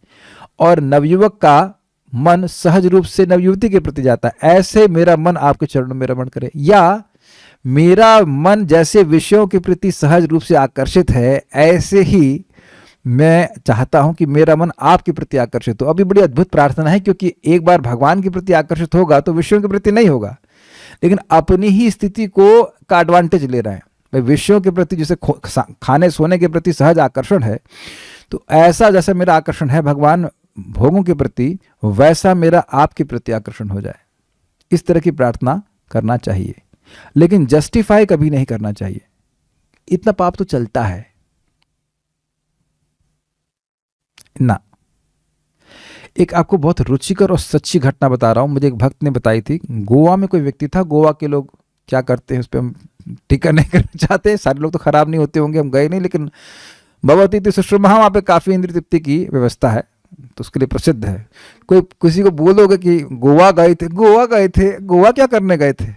और नवयुवक का मन सहज रूप से नवयुवती के प्रति जाता है, ऐसे मेरा मन आपके चरणों में रमण करे। या मेरा मन जैसे विषयों के प्रति सहज रूप से आकर्षित है, ऐसे ही मैं चाहता हूं कि मेरा मन आपके प्रति आकर्षित हो। अभी बड़ी अद्भुत प्रार्थना है, क्योंकि एक बार भगवान के प्रति आकर्षित होगा तो विषयों के प्रति नहीं होगा, लेकिन अपनी ही स्थिति को का एडवांटेज ले रहे हैं। भाई विषयों के प्रति जैसे खाने सोने के प्रति सहज आकर्षण है, तो ऐसा जैसा मेरा आकर्षण है भगवान भोगों के प्रति, वैसा मेरा आपके प्रति आकर्षण हो जाए। इस तरह की प्रार्थना करना चाहिए, लेकिन जस्टिफाई कभी नहीं करना चाहिए। इतना पाप तो चलता है ना। एक आपको बहुत रुचिकर और सच्ची घटना बता रहा हूं, मुझे एक भक्त ने बताई थी। गोवा में कोई व्यक्ति था, गोवा के लोग क्या करते हैं उस पर हम टिक्का नहीं करना चाहते, सारे लोग तो खराब नहीं होते होंगे, हम गए नहीं, लेकिन भगवती सुषमा वहाँ पे काफ़ी इंद्रिय तृप्ति की व्यवस्था है, तो उसके लिए प्रसिद्ध है। कोई किसी को बोलोगे कि गोवा गए थे, गोवा गए थे, गोवा क्या करने गए थे?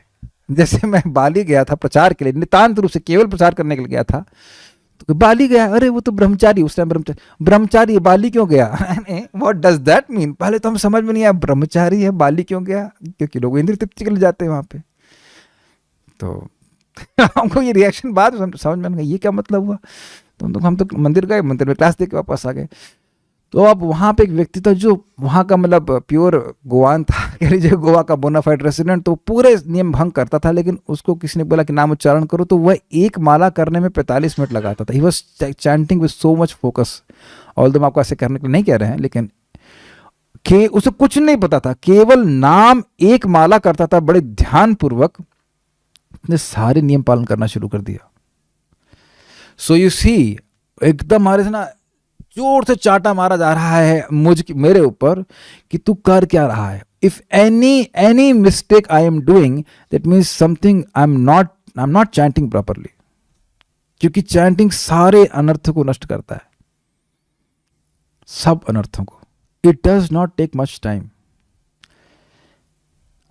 जैसे मैं बाली गया था प्रचार के लिए, नितांत रूप से केवल प्रचार करने के लिए गया था, तो बाली गया, अरे वो तो ब्रह्मचारी, उस टाइम ब्रह्मचारी बाली क्यों गया? What does that mean? पहले तो हम समझ में नहीं आया, ब्रह्मचारी है बाली क्यों गया? क्योंकि लोग इंद्रिय तृप्ति के लिए जाते हैं वहाँ पे। तो हमको ये रिएक्शन बाद समझ में नहीं, ये क्या मतलब हुआ? तो हम तो मंदिर गए, मंदिर में क्लास दे के वापस आ गए। तो अब वहाँ पे एक व्यक्ति था जो वहाँ का मतलब प्योर गोवान था, कह लीजिए गोवा का बोनाफाइड रेसिडेंट, तो पूरे नियम भंग करता था, लेकिन उसको किसी ने बोला कि नाम उच्चारण करो, तो वह एक माला करने में 45 मिनट लगाता था। He was chanting with so much focus. Although हम आपको ऐसे करने के लिए नहीं कह रहे हैं, लेकिन उसे कुछ नहीं पता था, केवल नाम एक माला करता था बड़े ध्यान पूर्वक, उसने सारे नियम पालन करना शुरू कर दिया। सो यू सी, एकदम हमारे से ना जोर से चाटा मारा जा रहा है मेरे ऊपर कि तू कर क्या रहा है। If any mistake I am doing, that means something I am not chanting properly, क्योंकि चैंटिंग सारे अनर्थ को नष्ट करता है, सब अनर्थों को। It does not take much time.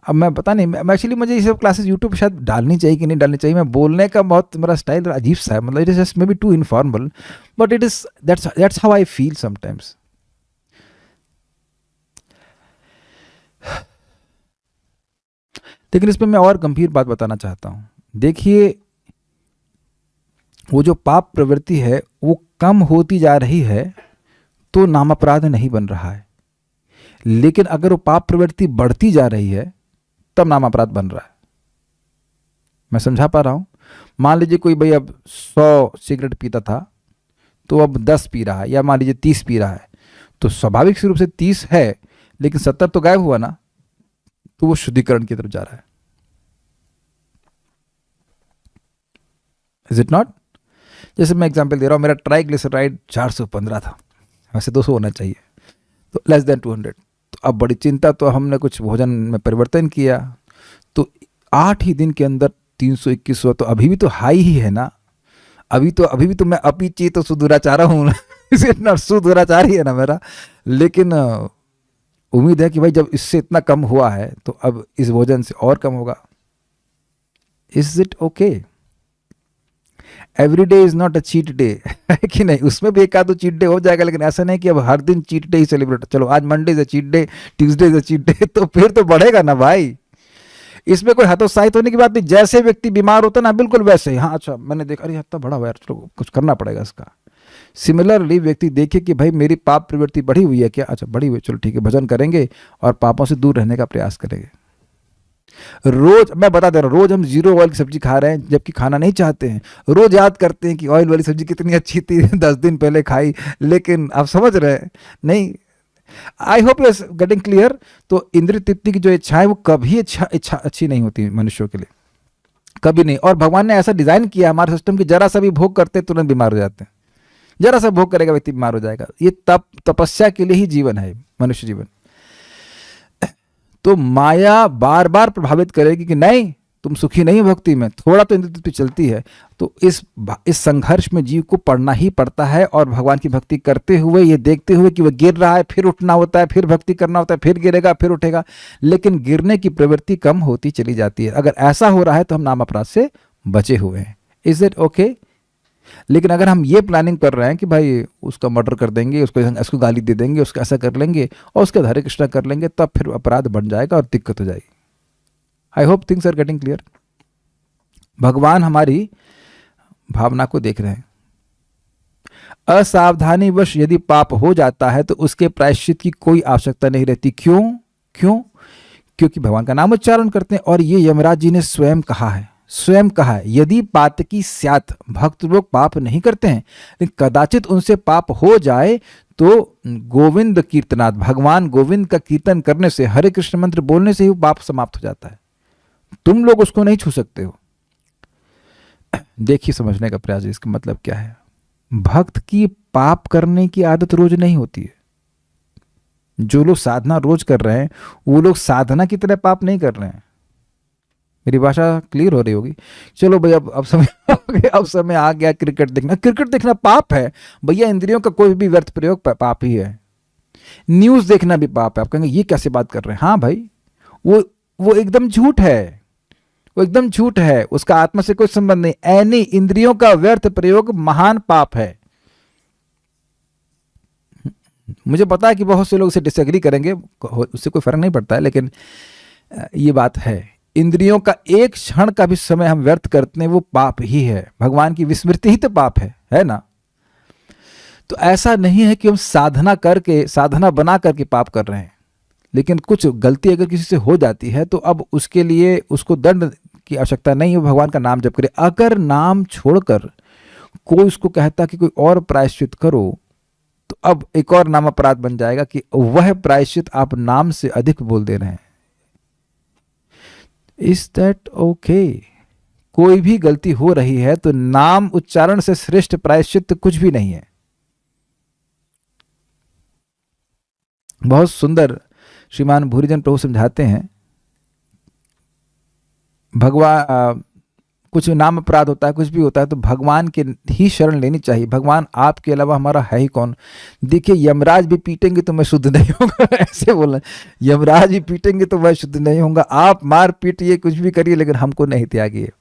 अब मैं पता नहीं, एक्चुअली मुझे ये सब क्लासेस यूट्यूब पे शायद डालनी चाहिए कि नहीं डालनी चाहिए। मैं बोलने का बहुत मेरा स्टाइल अजीब सा है, मतलब it is just may be too informal, but it is that's how I feel sometimes. लेकिन इसमें मैं और गंभीर बात बताना चाहता हूं। देखिए, वो जो पाप प्रवृत्ति है वो कम होती जा रही है तो नामापराध नहीं बन रहा है, लेकिन अगर वो पाप प्रवृत्ति बढ़ती जा रही है तब नाम अपराध बन रहा है। मैं समझा पा रहा हूं? मान लीजिए कोई भाई अब 100 सिगरेट पीता था तो अब 10 पी रहा है, या मान लीजिए 30 पी रहा है, तो स्वाभाविक रूप से 30 है, लेकिन 70 तो गायब हुआ ना, तो वो शुद्धिकरण की तरफ जा रहा है। Is it not? जैसे मैं एग्जांपल दे रहा हूं, मेरा ट्राइग्लिसराइड 415 था, वैसे 200 होना चाहिए, तो लेस देन 200। अब बड़ी चिंता, तो हमने कुछ भोजन में परिवर्तन किया, तो 8 ही दिन के अंदर 321 हुआ। तो अभी भी तो हाई ही है ना, अभी भी तो मैं अपीची तो सुदूराचारा हूँ इतना सुदूराचार ही है ना मेरा। लेकिन उम्मीद है कि भाई जब इससे इतना कम हुआ है तो अब इस भोजन से और कम होगा। Is it okay? Every day is not a cheat day, है कि नहीं? उसमें भी एक आध दो चीट डे हो जाएगा, लेकिन ऐसा नहीं कि अब हर दिन चीट डे ही सेलिब्रेट, चलो आज Monday is a cheat day, Tuesday is a cheat day, तो फिर तो बढ़ेगा ना भाई। इसमें कोई हतोत्साहित होने की बात नहीं। जैसे व्यक्ति बीमार होता है ना, बिल्कुल वैसे ही, हाँ अच्छा मैंने देखा, अरे हत्ता बड़ा हुआ यार, चलो कुछ करना पड़ेगा इसका। सिमिलरली व्यक्ति देखे कि भाई मेरी पाप प्रवृत्ति बढ़ी हुई है क्या, अच्छा बढ़ी हुई, चलो ठीक है, भजन करेंगे और पापों से दूर रहने का प्रयास करेंगे। रोज मैं बता दे रहा हूँ, रोज हम 0 ऑयल की सब्जी खा रहे हैं जबकि खाना नहीं चाहते हैं। रोज याद करते हैं कि ऑयल वाली सब्जी कितनी अच्छी थी 10 दिन पहले खाई, लेकिन आप समझ रहे हैं नहीं। I hope you are getting clear. तो इंद्रिय तृप्ति की जो इच्छा है वो कभी इच्छा अच्छी नहीं होती मनुष्यों के लिए, कभी नहीं। और भगवान ने ऐसा डिजाइन किया हमारे सिस्टम की, जरा सा भी भोग करते तुरंत बीमार हो जाते हैं। जरा सा भोग करेगा व्यक्ति बीमार हो जाएगा। ये तपस्या के लिए ही जीवन है मनुष्य जीवन। तो माया बार बार प्रभावित करेगी कि नहीं तुम सुखी नहीं हो भक्ति में, थोड़ा तो इंद्रिय तृप्ति चलती है। तो इस संघर्ष में जीव को पड़ना ही पड़ता है, और भगवान की भक्ति करते हुए ये देखते हुए कि वह गिर रहा है, फिर उठना होता है, फिर भक्ति करना होता है, फिर गिरेगा फिर उठेगा, लेकिन गिरने की प्रवृत्ति कम होती चली जाती है। अगर ऐसा हो रहा है तो हम नाम अपराध से बचे हुए हैं। Is it okay? लेकिन अगर हम ये प्लानिंग कर रहे हैं कि भाई उसका मर्डर कर देंगे, उसको गाली दे देंगे, उसका ऐसा कर लेंगे और उसके हरे कृष्णा कर लेंगे, तब फिर अपराध बन जाएगा और दिक्कत हो जाएगी। I hope things are getting clear. भगवान हमारी भावना को देख रहे हैं। असावधानीवश यदि पाप हो जाता है तो उसके प्रायश्चित की कोई आवश्यकता नहीं रहती। क्यों? क्यों? क्योंकि भगवान का नाम उच्चारण करते हैं। और ये यमराज जी ने स्वयं कहा है, स्वयं कहा है, यदि पातकी स्यात्, भक्त लोग पाप नहीं करते हैं लेकिन कदाचित उनसे पाप हो जाए तो गोविंद कीर्तनात्, भगवान गोविंद का कीर्तन करने से, हरे कृष्ण मंत्र बोलने से ही वो पाप समाप्त हो जाता है। तुम लोग उसको नहीं छू सकते हो। देखिए, समझने का प्रयास, इसका मतलब क्या है। भक्त की पाप करने की आदत रोज नहीं होती है। जो लोग साधना रोज कर रहे हैं वो लोग साधना की तरह पाप नहीं कर रहे हैं। मेरी भाषा क्लियर हो रही होगी। चलो भैया, अब समय अब समय आ गया क्रिकेट देखना। क्रिकेट देखना पाप है भैया। इंद्रियों का कोई भी व्यर्थ प्रयोग पाप ही है। न्यूज देखना भी पाप है। आप कहेंगे ये कैसे बात कर रहे हैं। हाँ भाई, वो एकदम झूठ है, वो एकदम झूठ है। उसका आत्मा से कोई संबंध नहीं। एनी इंद्रियों का व्यर्थ प्रयोग महान पाप है। मुझे पता है कि बहुत से लोग इसे डिसएग्री करेंगे, उससे कोई फर्क नहीं पड़ता है, लेकिन ये बात है। इंद्रियों का एक क्षण का भी समय हम व्यर्थ करते हैं वो पाप ही है। भगवान की विस्मृति ही तो पाप है ना। तो ऐसा नहीं है कि हम साधना करके, साधना बना करके पाप कर रहे हैं, लेकिन कुछ गलती अगर किसी से हो जाती है तो अब उसके लिए उसको दंड की आवश्यकता नहीं है, भगवान का नाम जप करे। अगर नाम छोड़कर कोई उसको कहता कि कोई और प्रायश्चित करो तो अब एक और नाम अपराध बन जाएगा कि वह प्रायश्चित आप नाम से अधिक बोल दे रहे हैं। Is that okay? कोई भी गलती हो रही है तो नाम उच्चारण से श्रेष्ठ प्रायश्चित कुछ भी नहीं है। बहुत सुंदर श्रीमान भूरिजन प्रभु समझाते हैं, भगवान कुछ नाम अपराध होता है, कुछ भी होता है तो भगवान के ही शरण लेनी चाहिए। भगवान आपके अलावा हमारा है ही कौन। देखिए, यमराज भी पीटेंगे तो मैं शुद्ध नहीं होगा, ऐसे बोलना। यमराज भी पीटेंगे तो मैं शुद्ध नहीं होऊंगा। आप मार पीटिए, कुछ भी करिए, लेकिन हमको नहीं त्यागिए।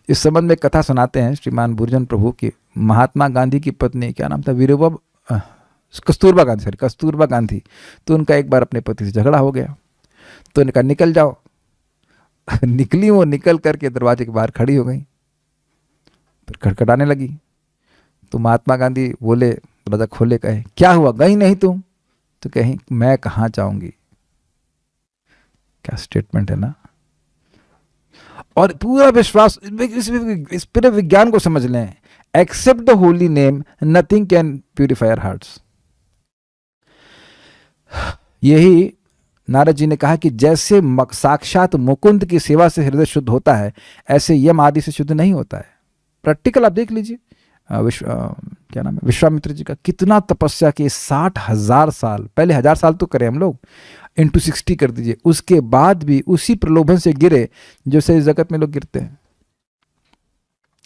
इस संबंध में कथा सुनाते हैं श्रीमान भूरिजन प्रभु की। महात्मा गांधी की पत्नी, क्या नाम था, कस्तूरबा गांधी, सॉरी कस्तूरबा गांधी। तो उनका एक बार अपने पति से झगड़ा हो गया तो उन्होंने कहा निकल जाओ। निकली, वो निकल करके दरवाजे के बाहर खड़ी हो गई, फिर खटखटाने लगी। तो महात्मा गांधी बोले, दरवाजा खोले, कहे क्या हुआ, गई नहीं तुम? तो कहीं मैं कहाँ जाऊंगी। क्या स्टेटमेंट है ना। और पूरा विश्वास, इस पूरे विज्ञान को समझ लें, except the holy name nothing can purify our hearts. यही नारद जी ने कहा कि जैसे साक्षात मुकुंद की सेवा से हृदय शुद्ध होता है, ऐसे यम आदि से शुद्ध नहीं होता है। प्रैक्टिकल आप देख लीजिए। क्या नाम है, विश्वामित्र जी का कितना तपस्या की, 60,000 साल, पहले 1000 साल तो करें हम लोग, इंटू 60 कर दीजिए, उसके बाद भी उसी प्रलोभन से गिरे जैसे इस जगत में लोग गिरते हैं।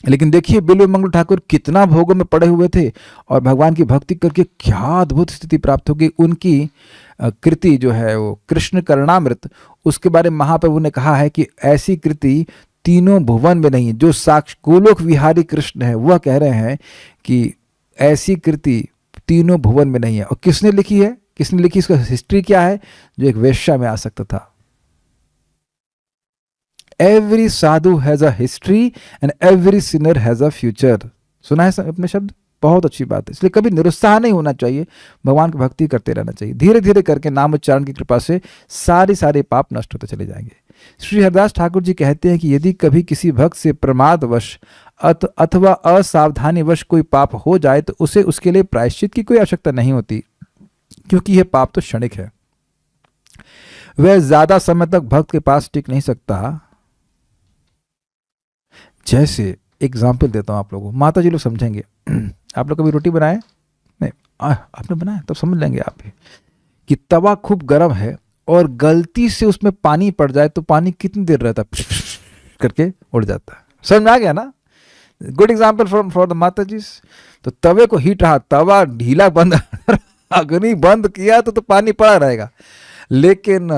लेकिन देखिए बिल्व मंगल ठाकुर कितना भोगों में पड़े हुए थे और भगवान की भक्ति करके क्या अद्भुत स्थिति प्राप्त हो गई। उनकी कृति जो है वो कृष्ण करणामृत, उसके बारे में महाप्रभु ने कहा है कि ऐसी कृति तीनों भुवन में नहीं है। जो साक्ष गोलोक विहारी कृष्ण है वह कह रहे हैं कि ऐसी कृति तीनों भुवन में नहीं है। और किसने लिखी है, किसने लिखी, इसका हिस्ट्री क्या है? जो एक वेश्या में आसक्त था। Every Sadhu has a history and every Sinner has a future. सुना है अपने शब्द, बहुत अच्छी बात है। इसलिए कभी निरुत्साह नहीं होना चाहिए, भगवान की भक्ति करते रहना चाहिए। धीरे धीरे करके नाम उच्चारण की कृपा से सारे पाप नष्ट होते चले जाएंगे। श्री हरिदास ठाकुर जी कहते हैं कि यदि कभी किसी भक्त से प्रमादवश अथवा असावधानीवश कोई पाप हो जाए तो उसे उसके लिए प्रायश्चित की कोई आवश्यकता नहीं होती, क्योंकि यह पाप तो क्षणिक है। वह ज्यादा समय तक भक्त के पास टिक नहीं सकता। जैसे एग्जाम्पल देता हूं आप लोगों को, माता जी लोग समझेंगे। आप लोग कभी रोटी बनाए? नहीं, आपने बनाया तब समझ लेंगे आप भी कि तवा खूब गर्म है और गलती से उसमें पानी पड़ जाए तो पानी कितनी देर रहता है, करके उड़ जाता है। समझ में आ गया ना? गुड एग्जाम्पल फॉर द माता जी। तो तवे को हीट रहा, तवा ढीला बंद अग्नि बंद किया तो पानी पड़ा रहेगा, लेकिन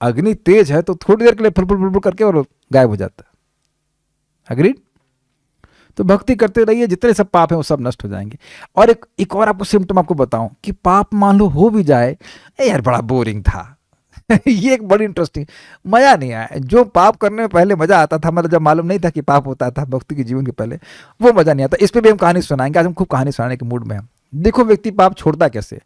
अग्नि तेज है तो थोड़ी देर के लिए फुल करके और गायब हो जाता है। अग्रीड? तो भक्ति करते रहिए, जितने सब पाप हैं वो सब नष्ट हो जाएंगे। और एक और आपको सिम्टम आपको बताऊं कि पाप मान लो हो भी जाए, यार बड़ा बोरिंग था, ये एक बड़ी इंटरेस्टिंग, मजा नहीं आया। जो पाप करने में पहले मजा आता था, मतलब जब मालूम नहीं था कि पाप होता था भक्ति के जीवन के पहले, वो मजा नहीं आता। इस पे भी हम कहानी सुनाएंगे, आज हम खूब कहानी सुनाने के मूड में हैं। देखो व्यक्ति पाप छोड़ता कैसे।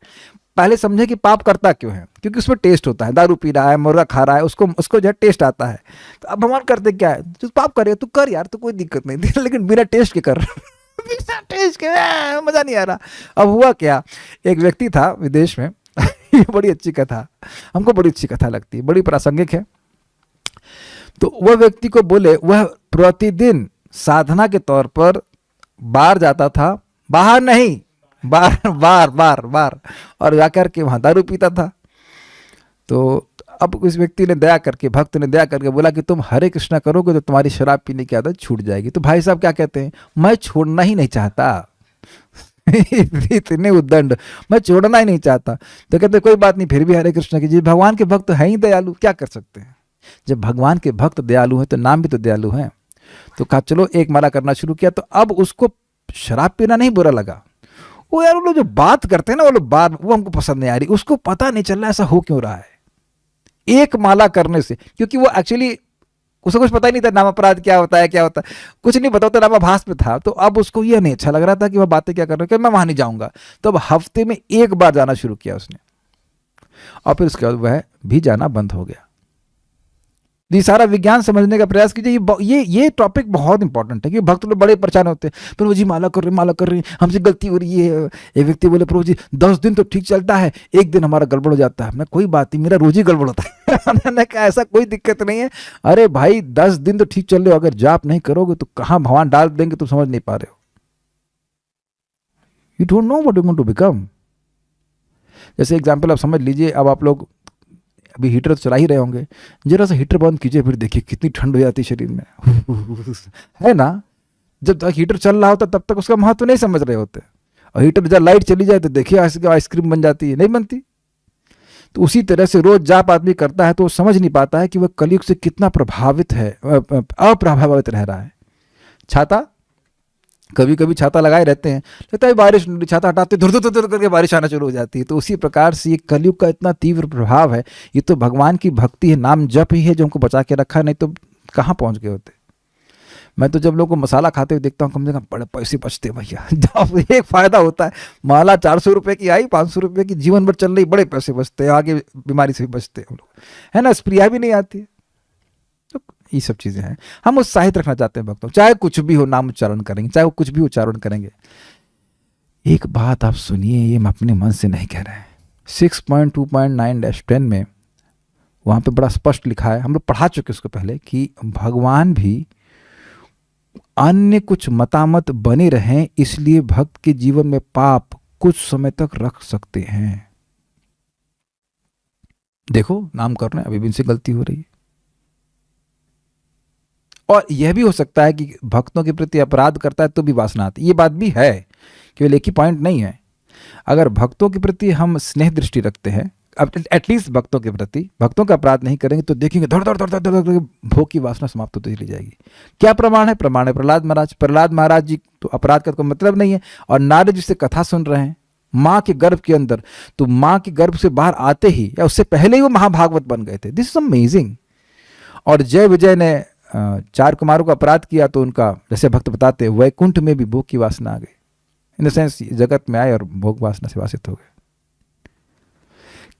पहले समझे कि पाप करता क्यों है, क्योंकि उसमें टेस्ट होता है। दारू पी रहा है, मुर्गा खा रहा है, उसको उसको जो है टेस्ट आता है। तो अब भगवान करते क्या है, तू पाप करे तू कर यार, तो कोई दिक्कत नहीं थी, लेकिन बिना टेस्ट के कर बिना टेस्ट के मजा नहीं आ रहा। अब हुआ क्या, एक व्यक्ति था विदेश में ये बड़ी अच्छी कथा, हमको बड़ी अच्छी कथा लगती है, बड़ी प्रासंगिक है। तो वह व्यक्ति को बोले, वह प्रतिदिन साधना के तौर पर बाहर जाता था, बाहर नहीं, बार और जाकर के वहां दारू पीता था। तो अब उस व्यक्ति ने दया करके, भक्त ने दया करके बोला कि तुम हरे कृष्णा करोगे तो तुम्हारी शराब पीने की आदत छूट जाएगी। तो भाई साहब क्या कहते हैं, मैं छोड़ना ही नहीं चाहता इतने उद्दंड, मैं छोड़ना ही नहीं चाहता। तो कहते कोई बात नहीं, फिर भी हरे कृष्णा कीजिए, भगवान के भक्त हैं ही दयालु, क्या कर सकते हैं। जब भगवान के भक्त दयालु हैं तो नाम भी तो दयालु हैं। तो कहा चलो एक माला करना शुरू किया। तो अब उसको शराब पीना नहीं बुरा लगा। वो यार वो लोग जो बात करते हैं ना, वो लोग बात, वो हमको पसंद नहीं आ रही। उसको पता नहीं चल रहा ऐसा हो क्यों रहा है एक माला करने से, क्योंकि वो एक्चुअली उसको कुछ पता ही नहीं था नाम अपराध क्या होता है, क्या होता है कुछ नहीं पता होता, नामाभास में था। तो अब उसको ये नहीं अच्छा लग रहा था कि वह बातें क्या कर रहे हैं, मैं वहां नहीं जाऊंगा। तो अब हफ्ते में एक बार जाना शुरू किया उसने, और फिर उसके बाद वह भी जाना बंद हो गया। ये सारा विज्ञान समझने का प्रयास कीजिए। ये टॉपिक बहुत इंपॉर्टेंट है, क्योंकि भक्त लोग बड़े परेशान होते हैं, प्रभु जी माला कर रहे हैं, हमसे गलती हो रही है। एक व्यक्ति बोले प्रभु जी 10 दिन तो ठीक चलता है, एक दिन हमारा गड़बड़ हो जाता है। मैं कोई बात नहीं, मेरा रोज ही गड़बड़ होता है मैंने कहा ऐसा कोई दिक्कत नहीं है। अरे भाई 10 दिन तो ठीक चल रहे हो, अगर जाप नहीं करोगे तो कहाँ भगवान डाल देंगे, तुम समझ नहीं पा रहे हो। You don't know what you want to become. जैसे एग्जाम्पल आप समझ लीजिए, अब आप लोग अभी हीटर तो चला ही रहे होंगे, जरा सा हीटर बंद कीजिए, फिर देखिए कितनी ठंड हो जाती है शरीर में है ना। जब तक हीटर चल रहा होता तब तक उसका महत्व नहीं समझ रहे होते, और हीटर जब लाइट चली जाए तो देखिए आइसक्रीम बन जाती है, नहीं बनती। तो उसी तरह से रोज जाप आदमी करता है तो वो समझ नहीं पाता है कि वह कलयुग से कितना प्रभावित है, अप्रभावित रह रहा है। छाता, कभी कभी छाता लगाए रहते हैं, लगता है बारिश, छाता हटाते धुर धुर धुर करके बारिश आना शुरू हो जाती है। तो उसी प्रकार से ये कलयुग का इतना तीव्र प्रभाव है। ये तो भगवान की भक्ति है, नाम जप ही है जो हमको बचा के रखा, नहीं तो कहाँ पहुंच गए होते। मैं तो जब लोगों को मसाला खाते हुए देखता हूँ, कम से कम बड़े पैसे बचते भैया जब एक फायदा होता है, माला 400 रुपये की आई, 500 रुपये की जीवन भर चल रही, बड़े पैसे बचते हैं, आगे बीमारी से भी बचते हैं हम लोग, है ना। स्प्रिया भी नहीं आती है। तो ये सब चीज़ें हैं, हम उत्साहित रखना चाहते हैं भक्तों, चाहे कुछ भी हो नाम उच्चारण करेंगे, चाहे वो कुछ भी उच्चारण करेंगे। एक बात आप सुनिए, ये हम अपने मन से नहीं कह रहे हैं। 6.2.9-10 में वहाँ पे बड़ा स्पष्ट लिखा है, हम लोग पढ़ा चुके उसको पहले, कि भगवान भी अन्य कुछ मतामत बने रहें, इसलिए भक्त के जीवन में पाप कुछ समय तक रख सकते हैं। देखो नाम कर रहे हैं, अभी भी इनसे गलती हो रही है। और यह भी हो सकता है कि भक्तों के प्रति अपराध करता है तो भी वासना आती है। ये बात भी है, केवल एक ही पॉइंट नहीं है। अगर भक्तों के प्रति हम स्नेह दृष्टि रखते हैं, अब एटलीस्ट भक्तों के प्रति, भक्तों का अपराध नहीं करेंगे, तो देखेंगे धड़ धड़ धड़ धड़ धड़ भोग की वासना समाप्त होती चली जाएगी। क्या प्रमाण है? प्रमाण है प्रहलाद महाराज। प्रहलाद महाराज जी तो अपराध का कोई मतलब नहीं है, और नारद जी से कथा सुन रहे हैं माँ के गर्भ के अंदर, तो माँ के गर्भ से बाहर आते ही या उससे पहले ही वो महाभागवत बन गए थे। This is amazing. और जय विजय ने 4 कुमारों का अपराध किया, तो उनका, जैसे भक्त बताते हैं, वैकुंठ में भी भोग की वासना आ गई, इन द सेंस जगत में आए और भोग वासना से वासित हो गए।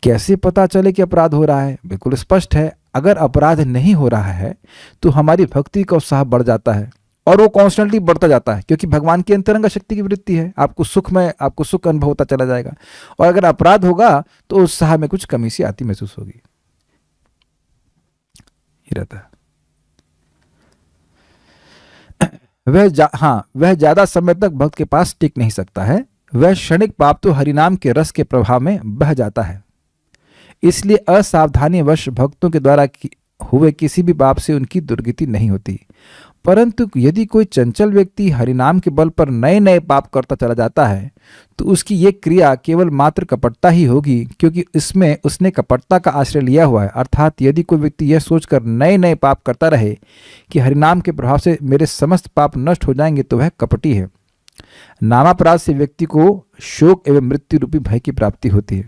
कैसे पता चले कि अपराध हो रहा है? बिल्कुल स्पष्ट है, अगर अपराध नहीं हो रहा है तो हमारी भक्ति का उत्साह बढ़ जाता है, और वो कॉन्स्टेंटली बढ़ता जाता है, क्योंकि भगवान की अंतरंग शक्ति की वृत्ति है। आपको सुख अनुभव होता चला जाएगा। और अगर अपराध होगा तो उत्साह में कुछ कमी सी आती महसूस होगी। ये रहता है। वह ज्यादा समय तक भक्त के पास टिक नहीं सकता है। वह क्षणिक पाप तो हरिनाम के रस के प्रभाव में बह जाता है। इसलिए असावधानी वश भक्तों के द्वारा हुए किसी भी पाप से उनकी दुर्गति नहीं होती। परंतु यदि कोई चंचल व्यक्ति हरिनाम के बल पर नए नए पाप करता चला जाता है, तो उसकी ये क्रिया केवल मात्र कपटता ही होगी, क्योंकि इसमें उसने कपटता का आश्रय लिया हुआ है। अर्थात यदि कोई व्यक्ति यह सोचकर नए नए पाप करता रहे कि हरिनाम के प्रभाव से मेरे समस्त पाप नष्ट हो जाएंगे, तो वह कपटी है। नामापराध से व्यक्ति को शोक एवं मृत्यु रूपी भय की प्राप्ति होती है।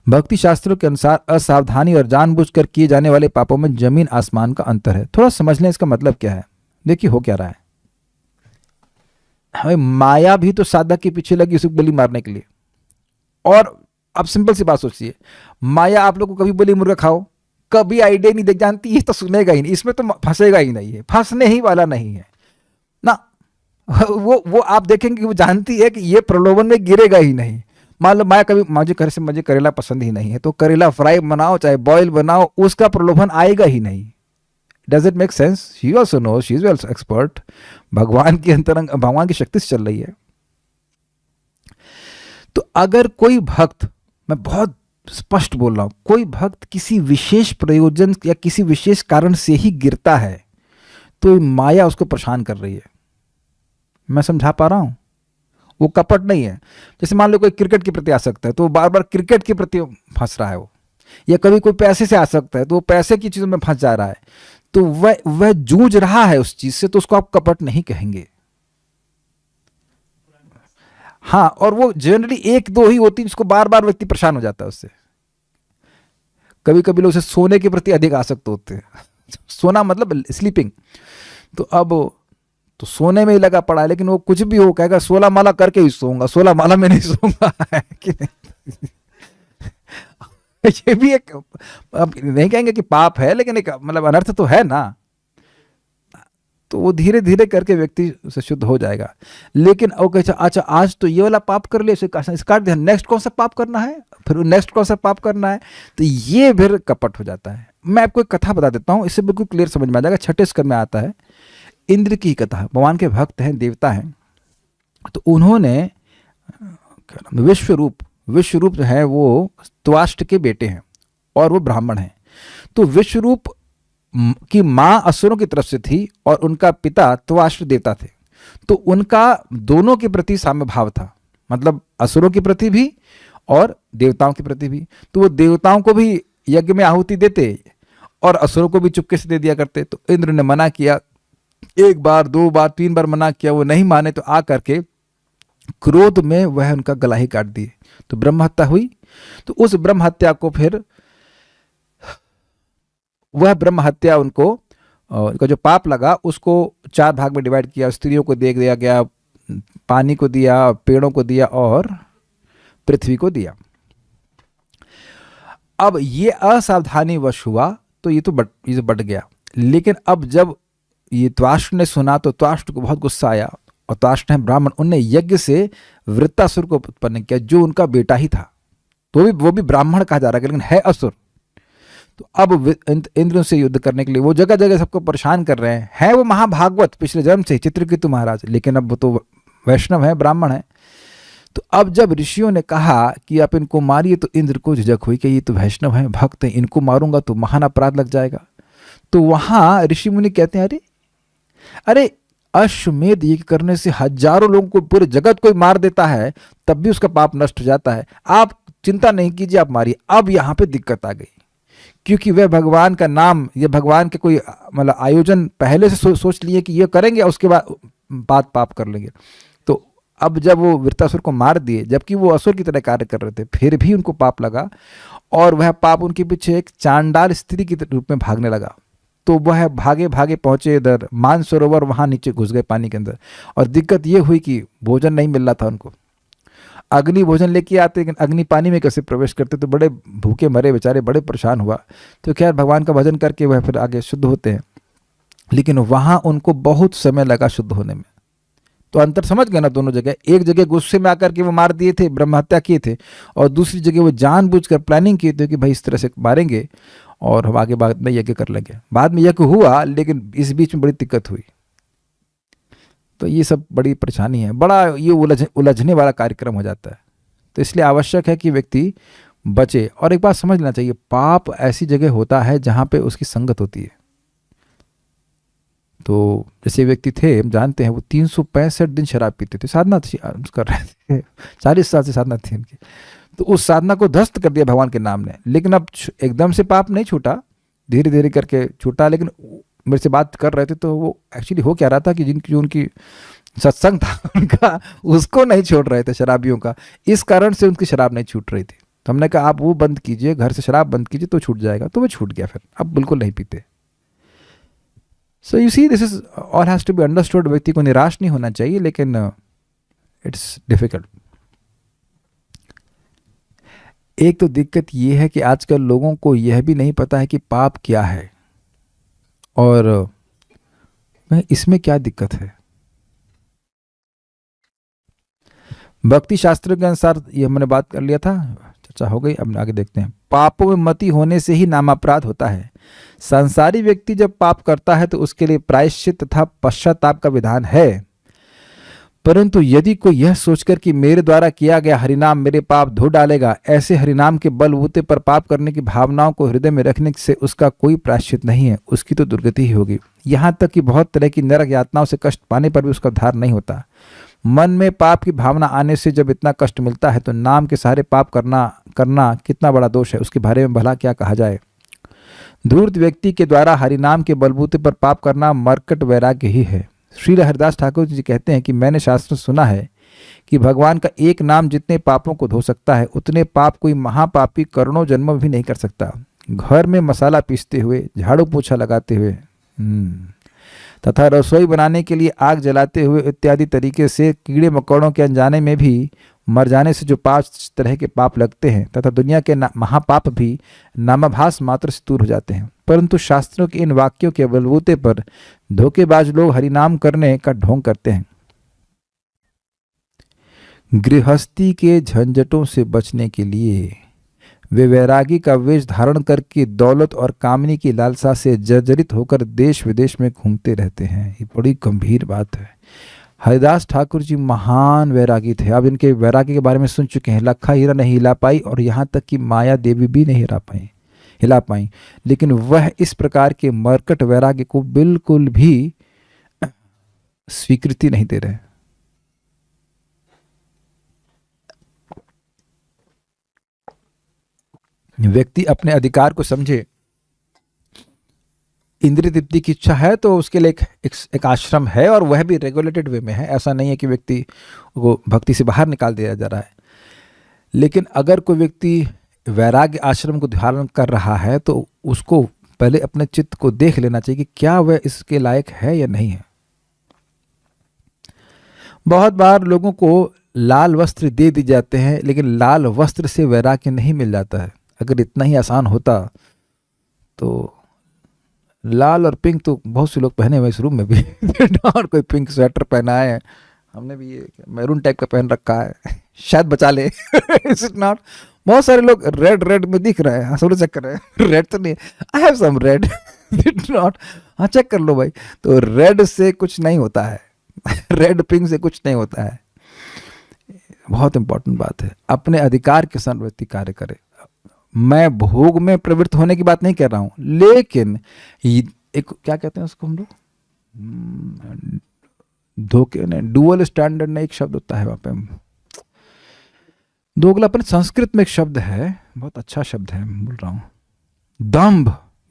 भक्ति शास्त्रों के अनुसार असावधानी और जानबूझकर किए जाने वाले पापों में जमीन आसमान का अंतर है। थोड़ा समझ लें इसका मतलब क्या है। देखिए हो क्या रहा है, हमें माया भी तो साधक के पीछे लगी उसे बलि मारने के लिए। और अब सिंपल सी बात सोचिए, माया आप लोग को कभी बोली मुर्गा खाओ, कभी आइडिया नहीं देख जानती, ये तो सुनेगा ही नहीं, इसमें तो फंसेगा ही नहीं है, फंसने ही वाला नहीं है ना। वो आप देखेंगे वो जानती है कि ये प्रलोभन में गिरेगा ही नहीं। मान लो माया कभी मुझे करेला पसंद ही नहीं है, तो करेला फ्राई बनाओ चाहे बॉयल बनाओ, उसका प्रलोभन आएगा ही नहीं। Does it make sense? She also know, she is well expert, भगवान की अंतरंग, भगवान की शक्ति से चल रही है। तो अगर कोई भक्त, मैं बहुत स्पष्ट बोल रहा हूं, कोई भक्त किसी विशेष प्रयोजन या किसी विशेष कारण से ही गिरता है, तो माया उसको परेशान कर रही है। मैं समझा पा रहा हूं? वो कपट नहीं है। जैसे मान लो कोई क्रिकेट के प्रति आसक्त है, तो वो बार बार क्रिकेट के प्रति फंस रहा है वो, या कभी कोई पैसे से आसक्त है तो वो पैसे की चीजों में फंस जा रहा है, तो वह जूझ रहा है उस चीज से, तो उसको आप कपट नहीं कहेंगे। हाँ, और वो जनरली एक दो ही होती है जिसको बार बार व्यक्ति परेशान हो जाता है उससे। कभी कभी लोग सोने के प्रति अधिक आसक्त होते हैं। सोना मतलब स्लीपिंग, तो अब तो सोने में ही लगा पड़ा है, लेकिन वो कुछ भी हो कहेगा 16 माला करके ही सोऊंगा, 16 माला में नहीं सोऊंगा। है कि नहीं? ये भी एक, अब नहीं कहेंगे कि पाप है, लेकिन एक मतलब अनर्थ तो है ना। तो वो धीरे धीरे करके व्यक्ति उसे शुद्ध हो जाएगा। लेकिन वो कहे अच्छा आज तो ये वाला पाप कर लिया, इसका नेक्स्ट कौन सा पाप करना है, फिर नेक्स्ट कौन सा पाप करना है, तो ये फिर कपट हो जाता है। मैं आपको एक कथा बता देता हूँ, इससे बिल्कुल क्लियर समझ में आ जाएगा। छठे स्कंद में आता है, इंद्र की कथा। भगवान के भक्त हैं, देवता हैं, तो उन्होंने विश्वरूप जो है वो त्वाष्ट के बेटे हैं और वो ब्राह्मण हैं। तो विश्वरूप की माँ असुरों की तरफ से थी और उनका पिता त्वाष्ट देवता थे। तो उनका दोनों के प्रति साम्य भाव था, मतलब असुरों के प्रति भी और देवताओं के प्रति भी। तो वो देवताओं को भी यज्ञ में आहुति देते और असुरों को भी चुपके से दे दिया करते। तो इंद्र ने मना किया, एक बार, दो बार, तीन बार मना किया, वो नहीं माने, तो आ करके क्रोध में वह उनका गला ही काट दिए। तो ब्रह्म हत्या हुई। तो उस ब्रह्म हत्या को फिर वह ब्रह्म हत्या उनका जो पाप लगा उसको 4 भाग में डिवाइड किया। स्त्रियों को दे दिया गया, पानी को दिया, पेड़ों को दिया और पृथ्वी को दिया। अब ये असावधानी वश हुआ तो ये तो बढ़ गया। लेकिन अब जब ये त्वाष्ट ने सुना तो त्वाष्ट को बहुत गुस्सा आया, और त्वाष्ट है ब्राह्मण, उनने यज्ञ से वृत्तासुर को उत्पन्न किया जो उनका बेटा ही था। तो वो भी ब्राह्मण कहा जा रहा है लेकिन है असुर। तो अब इंद्र से युद्ध करने के लिए वो जगह जगह सबको परेशान कर रहे हैं। है वो महाभागवत पिछले जन्म से चित्रकेतु महाराज, लेकिन अब वो तो वैष्णव है, ब्राह्मण है। तो अब जब ऋषियों ने कहा कि आप इनको मारिए, तो इंद्र को झिझक हुई कि ये तो वैष्णव है, भक्त है, इनको मारूंगा तो महान अपराध लग जाएगा। तो वहां ऋषि मुनि कहते हैं, अरे अश्वमेध यज्ञ करने से हजारों लोगों को, पूरे जगत को मार देता है, तब भी उसका पाप नष्ट हो जाता है। आप चिंता नहीं कीजिए, आप मारिए। अब यहाँ पे दिक्कत आ गई, क्योंकि वह भगवान का नाम, ये भगवान के कोई मतलब आयोजन पहले से सोच लिए कि ये करेंगे, उसके बाद पाप कर लेंगे। तो अब जब वो वृत्तासुर को मार दिए, जबकि वो असुर की तरह कार्य कर रहे थे, फिर भी उनको पाप लगा, और वह पाप उनके पीछे एक चांडाल स्त्री के रूप में भागने लगा। तो वह भागे भागे पहुंचे इधर मानसरोवर, वहां नीचे घुस गए पानी के अंदर। और दिक्कत ये हुई कि भोजन नहीं मिल रहा था उनको। अग्नि भोजन लेके आते, लेकिन अग्नि पानी में कैसे प्रवेश करते, तो बड़े भूखे मरे बेचारे, बड़े परेशान हुआ। तो खैर भगवान का भजन करके वह फिर आगे शुद्ध होते हैं, लेकिन वहां उनको बहुत समय लगा शुद्ध होने में। तो अंतर समझ गए ना दोनों जगह। एक जगह गुस्से में आकर के वो मार दिए थे, ब्रह्म हत्या किए थे, और दूसरी जगह वो जानबूझकर प्लानिंग किए थे कि भाई इस तरह से मारेंगे और हम आगे बाद में यज्ञ कर लेंगे। बाद में यज्ञ हुआ, लेकिन इस बीच में बड़ी दिक्कत हुई। तो ये सब बड़ी परेशानी है, बड़ा ये उलझने वाला कार्यक्रम हो जाता है। तो इसलिए आवश्यक है कि व्यक्ति बचे। और एक बात समझ लेना चाहिए, पाप ऐसी जगह होता है जहाँ पे उसकी संगत होती है। तो जैसे व्यक्ति थे, हम जानते हैं, वो 365 दिन शराब पीते थे, साधना कर रहे थे, 40 साल से साधना थी उनकी। तो उस साधना को ध्वस्त कर दिया भगवान के नाम ने। लेकिन अब एकदम से पाप नहीं छूटा, धीरे धीरे करके छूटा। लेकिन मेरे से बात कर रहे थे तो वो एक्चुअली हो क्या रहा था कि जो उनकी सत्संग था उनका, उसको नहीं छोड़ रहे थे, शराबियों का। इस कारण से उनकी शराब नहीं छूट रही थी। तो हमने कहा आप वो बंद कीजिए, घर से शराब बंद कीजिए तो छूट जाएगा, तो वो छूट गया, फिर अब बिल्कुल नहीं पीते। So you see this is all has to be understood. व्यक्ति को निराश नहीं होना चाहिए, लेकिन इट्स डिफिकल्ट। एक तो दिक्कत ये है कि आजकल लोगों को यह भी नहीं पता है कि पाप क्या है और इसमें क्या दिक्कत है। भक्ति शास्त्र के अनुसार ये हमने बात कर लिया था, चर्चा हो गई। अब आगे देखते हैं। पापों में मति होने से ही नामापराध होता है। संसारी व्यक्ति जब पाप करता है तो उसके लिए प्रायश्चित तथा पश्चाताप का विधान है, परंतु यदि कोई यह सोचकर कि मेरे द्वारा किया गया हरिनाम मेरे पाप धो डालेगा, ऐसे हरिनाम के बलबूते पर पाप करने की भावनाओं को हृदय में रखने से उसका कोई प्रायश्चित नहीं है, उसकी तो दुर्गति ही होगी। यहाँ तक कि बहुत तरह की नरक यातनाओं से कष्ट पाने पर भी उसका उद्धार नहीं होता। मन में पाप की भावना आने से जब इतना कष्ट मिलता है तो नाम के सहारे पाप करना कितना बड़ा दोष है, उसके बारे में भला क्या कहा जाए। धूर्त व्यक्ति के द्वारा हरिनाम के बलबूते पर पाप करना मरकट वैराग्य ही है। श्री हरिदास ठाकुर जी कहते हैं कि मैंने शास्त्र सुना है कि भगवान का एक नाम जितने पापों को धो सकता है उतने पाप कोई महापापी करोड़ों जन्म भी नहीं कर सकता। घर में मसाला पीसते हुए, झाड़ू पोछा लगाते हुए तथा रसोई बनाने के लिए आग जलाते हुए इत्यादि तरीके से कीड़े मकोड़ों के अनजाने में भी मर जाने से जो 5 तरह के पाप लगते हैं तथा दुनिया के महापाप भी नामाभास मात्र से दूर हो जाते हैं, परंतु शास्त्रों के इन वाक्यों के बलबूते पर धोखेबाज लोग हरिनाम करने का ढोंग करते हैं। गृहस्थी के झंझटों से बचने के लिए वे वैरागी का वेश धारण करके दौलत और कामनी की लालसा से जर्जरित होकर देश विदेश में घूमते रहते हैं। ये बड़ी गंभीर बात है। हरिदास ठाकुर जी महान वैरागी थे। अब इनके वैरागी के बारे में सुन चुके हैं। लखा हीरा नहीं हिला पाई और यहाँ तक कि माया देवी भी नहीं हिला पाई, लेकिन वह इस प्रकार के मरकट वैराग्य को बिल्कुल भी स्वीकृति नहीं दे रहे। व्यक्ति अपने अधिकार को समझे। इंद्रिय तृप्ति की इच्छा है तो उसके लिए एक आश्रम है और वह भी रेगुलेटेड वे में है। ऐसा नहीं है कि व्यक्ति को भक्ति से बाहर निकाल दिया जा रहा है, लेकिन अगर कोई व्यक्ति वैराग्य आश्रम को धारण कर रहा है तो उसको पहले अपने चित्त को देख लेना चाहिए कि क्या वह इसके लायक है या नहीं है। बहुत बार लोगों को लाल वस्त्र दे दिए जाते हैं, लेकिन लाल वस्त्र से वैराग्य नहीं मिल जाता है। अगर इतना ही आसान होता तो लाल और पिंक तो बहुत से लोग पहने हुए इस रूम में भी और कोई पिंक स्वेटर पहना है, हमने भी ये मैरून टाइप का पहन रखा है, शायद बचा ले इज इट नॉट। बहुत सारे लोग रेड में दिख रहे हैं, सब चेक कर रहे हैं। रेड तो नहीं, I have some read it not. हाँ चेक कर लो भाई। तो रेड से कुछ नहीं होता है रेड पिंक से कुछ नहीं होता है। बहुत इंपॉर्टेंट बात है, अपने अधिकार के संवृत्ति कार्य करे। मैं भोग में प्रवृत्त होने की बात नहीं कर रहा हूं, लेकिन एक क्या कहते हैं उसको हम लोग, धोखे ने डुअल स्टैंडर्ड ने एक शब्द होता है वहां पे, दोगलापन। संस्कृत में एक शब्द है, बहुत अच्छा शब्द है, बोल रहा हूं,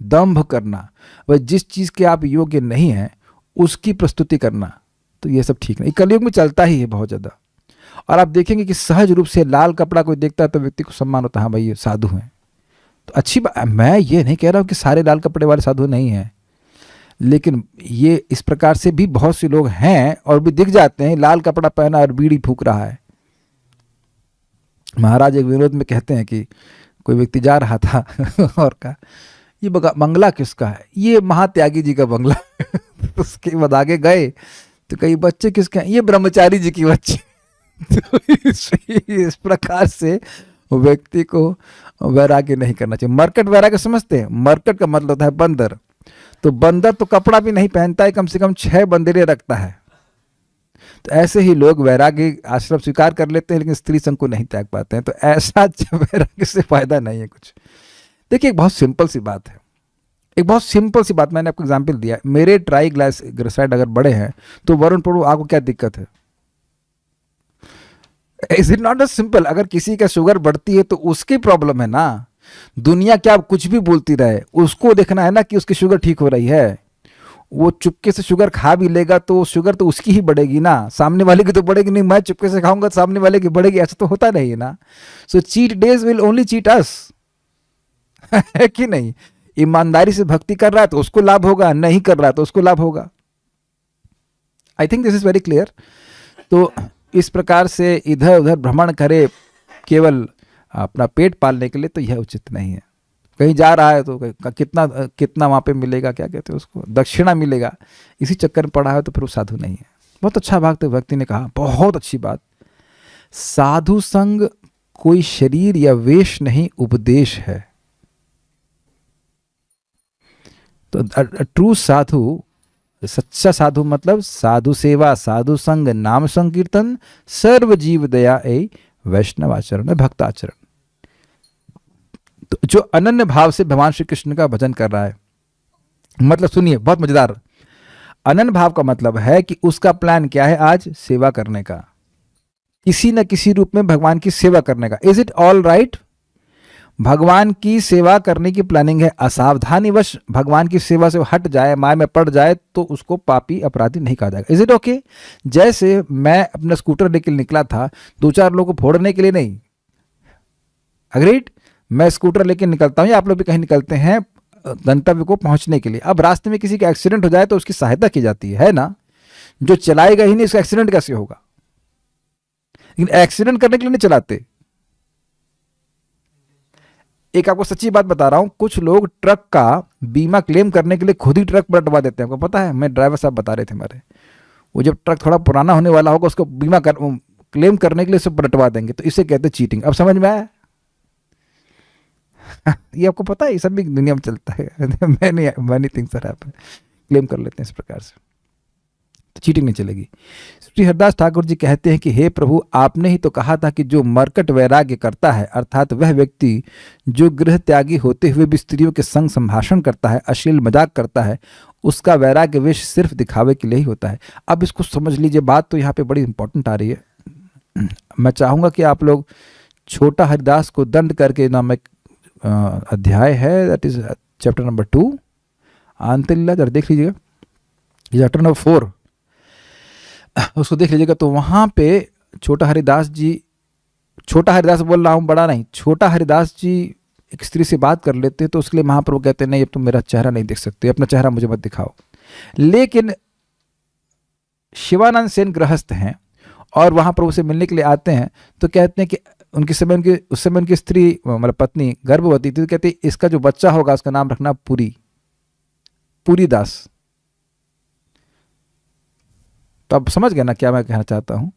दंभ करना। वह जिस चीज के आप योग्य नहीं है उसकी प्रस्तुति करना, तो ये सब ठीक नहीं। कलयुग में चलता ही है बहुत ज्यादा। और आप देखेंगे कि सहज रूप से लाल कपड़ा कोई देखता है तो व्यक्ति को सम्मान होता है, हाँ भाई ये साधु हैं। तो अच्छी बात, मैं ये नहीं कह रहा हूं कि सारे लाल कपड़े वाले साधु नहीं हैं, लेकिन ये इस प्रकार से भी बहुत से लोग हैं और भी दिख जाते हैं, लाल कपड़ा पहना और बीड़ी फूंक रहा है। महाराज एक विनोद में कहते हैं कि कोई व्यक्ति जा रहा था और कहा ये बंगला किसका है, ये महात्यागी जी का बंगला उसके बाद आगे गए तो कई बच्चे किसके हैं, ये ब्रह्मचारी जी की बच्चे। तो इस प्रकार से व्यक्ति को वैराग्य नहीं करना चाहिए। मरकट वैराग्य समझते हैं? मरकट का मतलब होता है बंदर। तो बंदर तो कपड़ा भी नहीं पहनता है, कम से कम 6 बंदरें रखता है। तो ऐसे ही लोग वैराग्य आश्रम स्वीकार कर लेते हैं लेकिन स्त्री संग को नहीं त्याग पाते हैं। तो ऐसा वैराग्य से फायदा नहीं है कुछ। देखिए एक बहुत सिंपल सी बात है, एक बहुत सिंपल सी बात मैंने आपको एग्जाम्पल दिया। मेरे ट्राइग्लिसराइड अगर बढ़े हैं तो वरुण प्रभु आपको क्या दिक्कत है? Is it not a simple? अगर किसी का शुगर बढ़ती है तो उसकी प्रॉब्लम है ना, दुनिया क्या कुछ भी बोलती रहे, उसको देखना है ना कि उसकी शुगर ठीक हो रही है। वो चुपके से शुगर खा भी लेगा तो शुगर तो उसकी ही बढ़ेगी ना, सामने वाले की तो बढ़ेगी नहीं। मैं चुपके से खाऊंगा तो सामने वाले की बढ़ेगी, ऐसा तो होता नहीं है ना। So cheat days will only cheat us. है कि नहीं? ईमानदारी से भक्ति कर रहा है तो उसको लाभ होगा, नहीं कर रहा है तो उसको लाभ होगा। I think this is very clear. तो इस प्रकार से इधर उधर भ्रमण करे केवल अपना पेट पालने के लिए, तो यह उचित नहीं है। कहीं जा रहा है तो कितना कितना वहाँ पे मिलेगा, क्या कहते हैं उसको, दक्षिणा मिलेगा, इसी चक्कर में पड़ा है तो फिर वो साधु नहीं है। बहुत अच्छा व्यक्ति ने कहा, बहुत अच्छी बात। साधु संग कोई शरीर या वेश नहीं, उपदेश है। तो ट्रू साधु, सच्चा साधु मतलब साधु सेवा, साधु संग, नाम संकीर्तन, सर्व जीव दया ए वैष्णव आचरण, भक्ताचरण। तो जो अनन्य भाव से भगवान श्री कृष्ण का भजन कर रहा है, मतलब सुनिए बहुत मजेदार। अनन्य भाव का मतलब है कि उसका प्लान क्या है, आज सेवा करने का, किसी न किसी रूप में भगवान की सेवा करने का। Is it all right? भगवान की सेवा करने की प्लानिंग है, असावधानीवश भगवान की सेवा से हट जाए, माया में पड़ जाए, तो उसको पापी अपराधी नहीं कहा जाएगा। Is it okay? जैसे मैं अपना स्कूटर लेकर निकला था, दो चार लोगों को फोड़ने के लिए नहीं, अग्रीड? मैं स्कूटर लेकर निकलता हूं, या आप लोग भी कहीं निकलते हैं गंतव्य को पहुंचने के लिए। अब रास्ते में किसी का एक्सीडेंट हो जाए तो उसकी सहायता की जाती है ना। जो चलाएगा ही नहीं, उसका एक्सीडेंट कैसे होगा? लेकिन एक्सीडेंट करने के लिए नहीं चलाते। एक आपको सच्ची बात बता रहा हूं, कुछ लोग ट्रक का बीमा क्लेम करने के लिए खुद ही ट्रक पलटवा देते हैं। आपको पता है, मैं ड्राइवर साहब बता रहे थे हमारे, वो जब ट्रक थोड़ा पुराना होने वाला होगा उसको बीमा क्लेम करने के लिए सब पलटवा देंगे। तो इसे कहते हैं चीटिंग। अब समझ में आया? ये आपको पता है, ये सब भी दुनिया में चलता है। Many things are happen, claim कर लेते हैं इस प्रकार से, तो चीटिंग नहीं चलेगी। श्री हरदास ठाकुर जी कहते हैं कि हे प्रभु, आपने ही तो कहा था कि जो मरकट वैराग्य करता है, अर्थात वह व्यक्ति जो गृह त्यागी होते हुए भी स्त्रियों के संग संभाषण करता है, अश्लील मजाक करता है, उसका वैराग्य विष सिर्फ दिखावे के लिए ही होता है। अब इसको समझ लीजिए, बात तो यहाँ पे बड़ी इंपॉर्टेंट आ रही है। मैं चाहूंगा कि आप लोग छोटा हरिदास को दंड करके नाम एक अध्याय है, दैट इज चैप्टर नंबर 2 आंतलीला, जरा देख लीजिएगा, चैप्टर नंबर 4 उसको देख लीजिएगा। तो वहाँ पे छोटा हरिदास जी, छोटा हरिदास बोल रहा हूँ, बड़ा नहीं, छोटा हरिदास जी एक स्त्री से बात कर लेते हैं, तो उसके लिए महाप्रभु कहते हैं नहीं, अब तुम मेरा चेहरा नहीं देख सकते, अपना चेहरा मुझे मत दिखाओ। लेकिन शिवानंद सेन गृहस्थ हैं और वहाँ प्रभु से मिलने के लिए आते हैं, तो कहते हैं कि उस समय उनकी स्त्री मतलब पत्नी गर्भवती थी, तो कहते इसका जो बच्चा होगा उसका नाम रखना पुरी, पुरी दास। तो अब समझ गए ना क्या मैं कहना चाहता हूं?